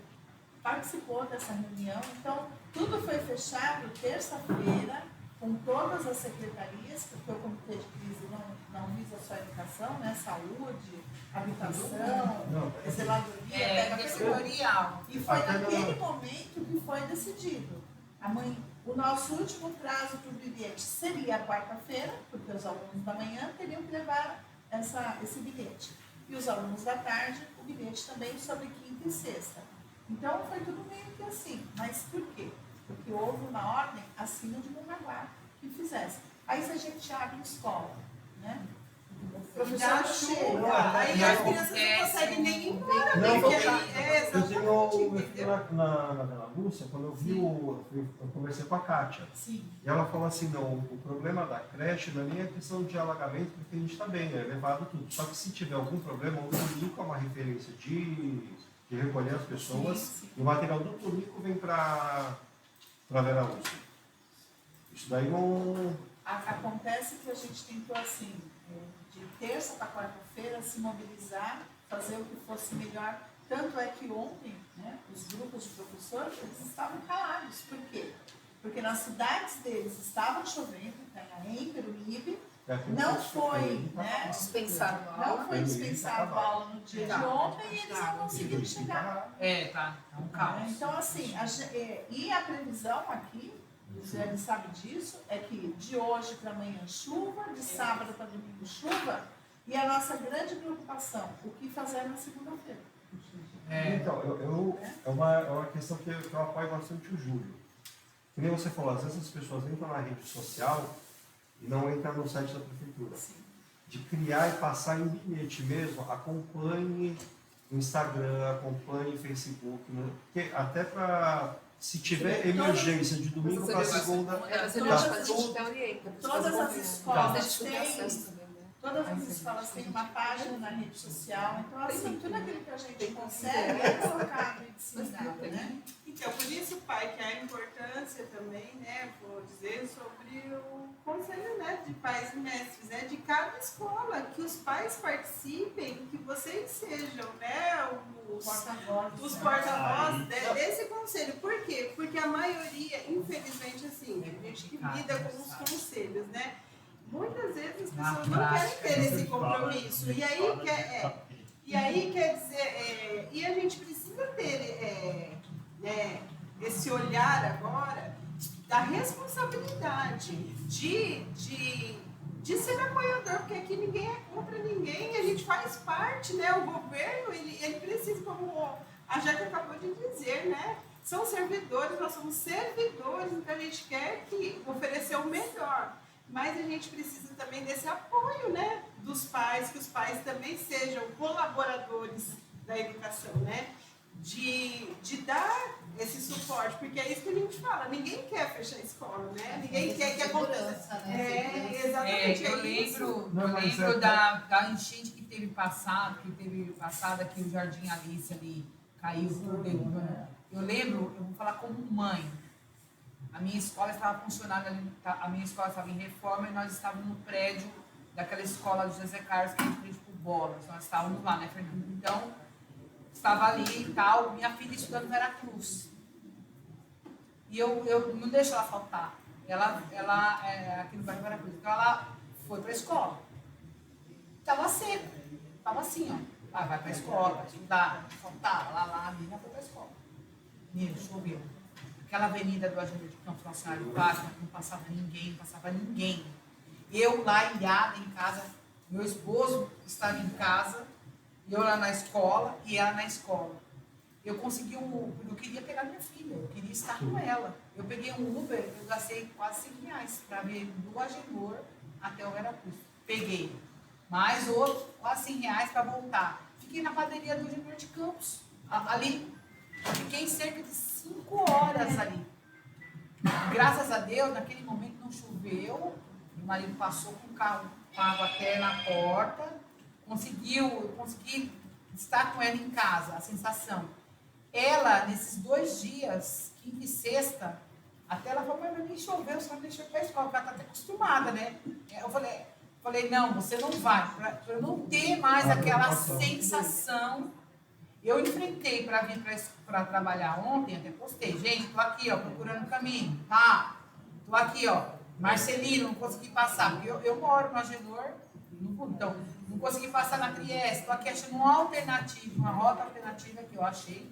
participou dessa reunião, então tudo foi fechado terça-feira com todas as secretarias, porque o Comitê de Crise não visa só a educação, né? Saúde, habitação, zeladoria, setorial. E foi naquele momento que foi decidido. O nosso último prazo para o bilhete seria a quarta-feira, porque os alunos da manhã teriam que levar esse bilhete. E os alunos da tarde, o bilhete também sobre quinta e sexta. Então foi tudo meio que assim. Mas por quê? Porque houve uma ordem acima de Mongaguá que fizesse. Aí se a gente abre escola, né? Dá chuva, aí as crianças não conseguem nem ir embora. Eu tenho na Vila Lúcia, quando eu vi eu conversei com a Kátia. Sim. E ela falou assim, não, o problema da creche não é nem a questão de alagamento, porque a gente está bem, é levado tudo. Só que se tiver algum problema, o Tonico é uma referência de recolher as pessoas, sim. E o material do Tonico vem para Vera Lúcia. Isso daí não... Acontece que a gente tentou assim, de terça para quarta-feira, se mobilizar, fazer o que fosse melhor. Tanto é que ontem, né, os grupos de professores, eles estavam calados. Por quê? Porque nas cidades deles estava chovendo, em Peruíbe, não foi, né, dispensado a aula no dia de ontem e eles não conseguiram chegar. Tá um caos. Então, assim, e a previsão aqui, o Luciane sabe disso, é que de hoje para amanhã chuva, de sábado para domingo chuva, e a nossa grande preocupação, o que fazer na segunda-feira. Então, é uma questão que eu apoio bastante o Júlio. Que nem você falou, às vezes as pessoas entram na rede social e não entram no site da prefeitura. Sim. De criar e passar em bilhete mesmo, acompanhe no Instagram, acompanhe no Facebook, né? Porque até para... Se tiver emergência de domingo para segunda, todas as escolas têm uma página na rede social, então assim, tudo aquilo que a gente consegue é colocado e disseminado, né? Então, por isso, pai, que a importância também, né, vou dizer, sobre o conselho, né, de pais e mestres, né, de cada escola, que os pais participem, que vocês sejam, né, os porta-vozes desse conselho. Por quê? Porque a maioria, infelizmente, assim, a gente que lida com os conselhos, né, muitas vezes as Na pessoas não querem prática, ter esse compromisso. E aí quer dizer, e a gente precisa ter esse olhar agora da responsabilidade de ser apoiador, porque aqui ninguém é contra ninguém, a gente faz parte, né? O governo, ele precisa, como a Jaque acabou de dizer, né? São servidores, nós somos servidores, então a gente quer oferecer o melhor. Mas a gente precisa também desse apoio, né? Dos pais, que os pais também sejam colaboradores da educação, né? De dar esse suporte, porque é isso que a gente fala, ninguém quer fechar a escola, né? Ninguém quer que aconteça. Exatamente. Eu lembro da enchente que teve passada, que o Jardim Alice ali caiu por derrubando. Eu lembro, eu vou falar como mãe. A minha escola estava funcionando, a minha escola estava em reforma e nós estávamos no prédio daquela escola do José Carlos, que a gente fez por bolas. Nós estávamos lá, né, Fernanda? Então, estava ali e tal, minha filha estudando Veracruz. E eu não deixo ela faltar. Ela aqui no bairro Veracruz. Então, ela foi para a escola. Estava seco. Estava assim, ó. Vai para a escola, vai estudar. Faltava, lá, a menina foi para a escola. Menino, choveu. Aquela avenida do Agenor de Campo Funcionário Plástico, não passava ninguém. Eu lá ilhada em casa, meu esposo estava em casa, eu lá na escola e ela na escola. Eu consegui eu queria pegar minha filha, eu queria estar com ela. Eu peguei um Uber, eu gastei quase R$5 para vir do Agenor até o Veracruz. Peguei. Mais outro, quase R$100 para voltar. Fiquei na padaria do Agenor de Campos, ali. Fiquei cerca de 5 horas ali. Graças a Deus, naquele momento não choveu. Meu marido passou com o carro, com água até na porta. Eu consegui estar com ela em casa, a sensação. Ela, nesses 2 dias, quinta e sexta, até ela falou, mas nem choveu, só me deixou para a escola, porque ela está até acostumada, né? Eu falei, não, você não vai, para eu não ter mais aquela sensação. Eu enfrentei para vir para trabalhar ontem, até postei, gente, estou aqui, ó, procurando o caminho, tá? Estou aqui, ó, Marcelino, não consegui passar, porque eu moro no Agenor, então, não consegui passar na Trieste, estou aqui achando uma rota alternativa que eu achei.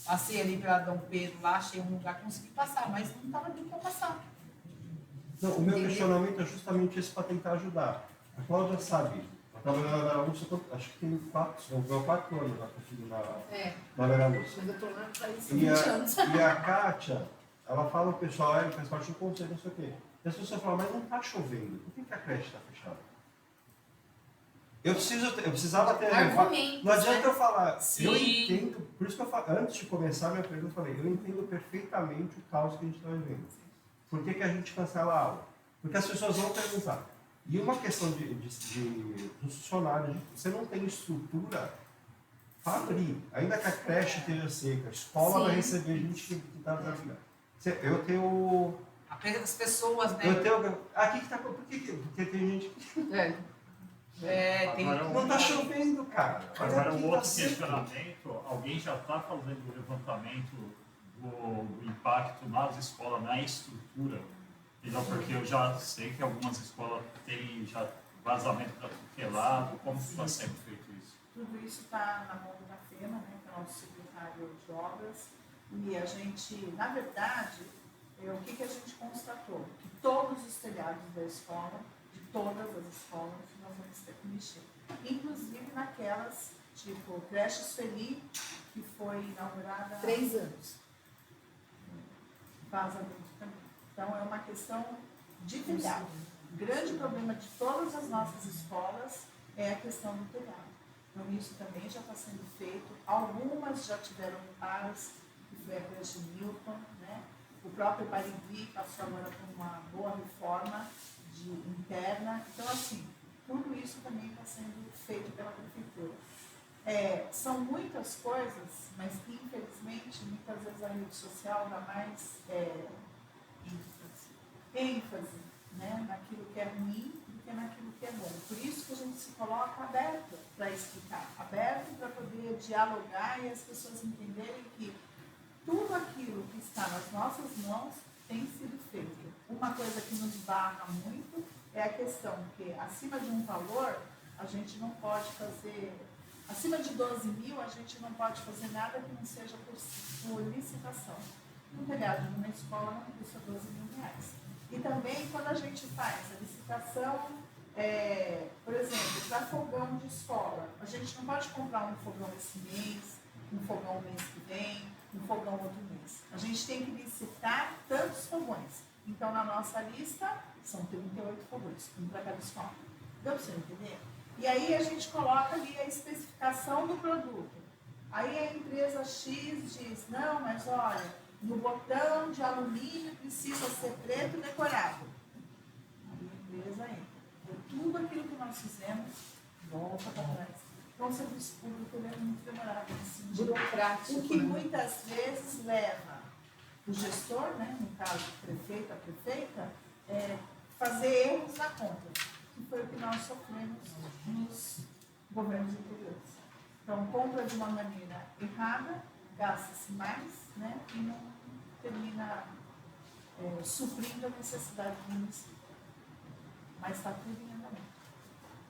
Passei ali pela Dom Pedro, lá achei um lugar que consegui passar, mas não estava dando para passar. Não, o meu questionamento é justamente esse para tentar ajudar. A Cláudia sabe, ela trabalhou na Vera Lúcia, acho que tem 4 anos já contigo na Vera Lúcia. Mas eu estou lá faz 20 anos. E a Kátia, ela fala ao pessoal, ele faz parte do conselho, não sei o quê. E as pessoas falam, mas não está chovendo, por que a creche está fechada? Eu precisava ter... Não adianta eu falar, sim. Eu entendo, por isso que eu falo, antes de começar minha pergunta, eu falei, eu entendo perfeitamente o caos que a gente está vivendo. Por que a gente cancela a aula? Porque as pessoas vão perguntar. E uma questão dos funcionários, você não tem estrutura para abrir. Ainda que a creche esteja seca, a escola vai receber gente que está trabalhando. Eu tenho... As pessoas, né? Eu tenho... Aqui que está... Porque tem gente que... Não está chovendo, cara. Agora, um outro questionamento, alguém já está fazendo o levantamento do impacto nas escolas, na estrutura? Então, porque eu já sei que algumas escolas têm já vazamento para tudo que é lado. Como está sendo feito isso? Tudo isso está na mão da FEMA, né, que é o nosso secretário de obras. E a gente, na verdade, o que a gente constatou? Que todos os telhados da escola, de todas as escolas, nós vamos ter que mexer. Inclusive naquelas, tipo, creches Feli, que foi inaugurada... 3 anos. Vazamento também. Então, é uma questão de telhado. O grande problema de todas as nossas escolas é a questão do telhado. Então, isso também já está sendo feito. Algumas já tiveram pares, que foi a creche Newton, né? O próprio Barigui passou agora por uma boa reforma interna. Então, assim, tudo isso também está sendo feito pela prefeitura. São muitas coisas, mas infelizmente, muitas vezes a rede social dá mais ênfase, né, naquilo que é ruim do que naquilo que é bom. Por isso que a gente se coloca aberto para explicar, aberto para poder dialogar e as pessoas entenderem que tudo aquilo que está nas nossas mãos tem sido feito. Uma coisa que nos barra muito é a questão que acima de um valor, a gente não pode fazer, acima de 12 mil, a gente não pode fazer nada que não seja por licitação. Um telhado de uma escola não custa 12 mil reais. E também quando a gente faz a licitação, por exemplo, para fogão de escola, a gente não pode comprar um fogão esse mês, um fogão o mês que vem, um fogão outro mês. A gente tem que licitar tantos fogões. Então, na nossa lista, são 38 fogões, um para cada escola. Deu para você entender? E aí a gente coloca ali a especificação do produto. Aí a empresa X diz, não, mas olha, no botão de alumínio precisa ser preto decorado. Aí a empresa entra. Então, tudo aquilo que nós fizemos, volta para trás. Então, o serviço público é muito demorado. Assim, Burocrático. O que muitas vezes leva o gestor, né, no caso o prefeito, a prefeita, fazer erros na compra, que foi o que nós sofremos nos governos anteriores. Então, compra de uma maneira errada, gasta-se mais, né, e não termina suprindo a necessidade do município. Mas está tudo em andamento.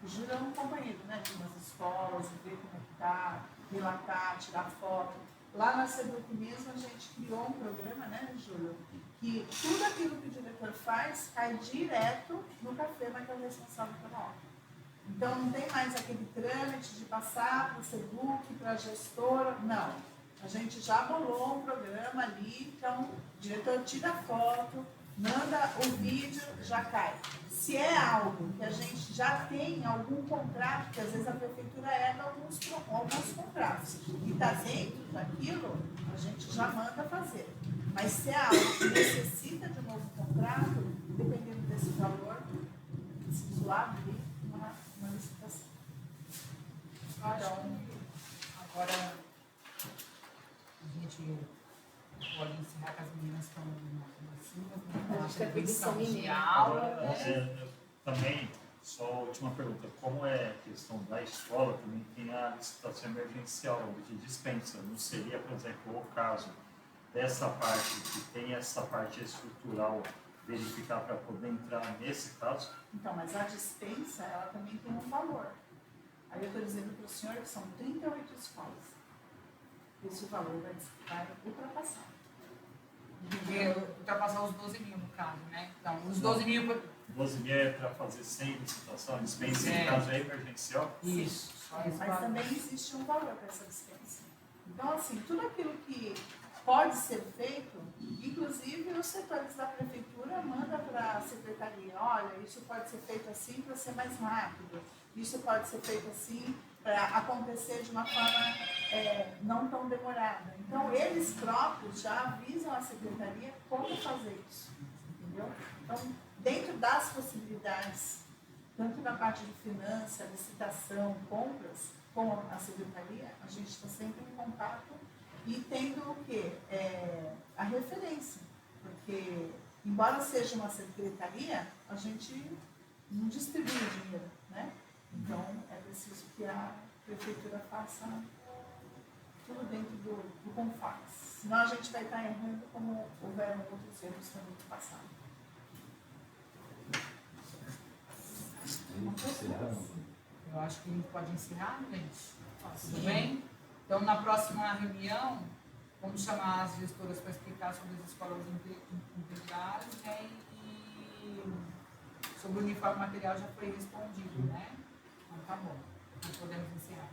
O Júlio é um companheiro, né, de umas escolas, ver como é que está, relatar, tirar foto. Lá na SEDUC mesmo a gente criou um programa, né, Júlio, que tudo aquilo que o diretor faz cai direto no CAFEMA, que é o responsável pela obra. Então não tem mais aquele trâmite de passar para o SEDUC, para a gestora, não. A gente já bolou um programa ali, então o diretor tira a foto, manda o vídeo, já cai. Se é algo que a gente já tem algum contrato, que às vezes a prefeitura erra alguns contratos, e está dentro daquilo, a gente já manda fazer. Mas se é algo que necessita de um novo contrato, dependendo desse valor, preciso abrir uma licitação. Então, agora a gente pode encerrar que as meninas estão Acho que é preguiça de mineira. aula. Também, só a última pergunta, como é a questão da escola, também tem a licitação emergencial de dispensa, não seria, por exemplo, o caso dessa parte, que tem essa parte estrutural, verificar para poder entrar nesse caso? Então, mas a dispensa, ela também tem um valor. Aí eu estou dizendo para o senhor que são 38 escolas. Esse valor vai ultrapassar. Ultrapassar os 12 mil, no caso, né? Então, os 12 mil... 12 mil é para fazer sem licitação, dispensa, no caso é emergencial? Isso. Mas também existe um valor para essa dispensa. Então, assim, tudo aquilo que pode ser feito, inclusive os setores da prefeitura mandam para a secretaria, olha, isso pode ser feito assim para ser mais rápido, isso pode ser feito assim para acontecer de uma forma não tão demorada. Então, eles próprios já avisam a secretaria como fazer isso, entendeu? Então, dentro das possibilidades, tanto da parte de finanças, licitação, compras, com a secretaria, a gente está sempre em contato e tendo o quê? A referência, porque, embora seja uma secretaria, a gente não distribui o dinheiro, né? Então, é preciso que a prefeitura faça tudo dentro do conforme. Senão a gente vai estar errando como houveram outros erros também no passado. Eu acho que a gente pode encerrar, gente. Tudo bem? Então, na próxima reunião, vamos chamar as gestoras para explicar sobre as escolas integradas, né? E sobre o uniforme material já foi respondido, né? Então, tá bom. Nós podemos encerrar.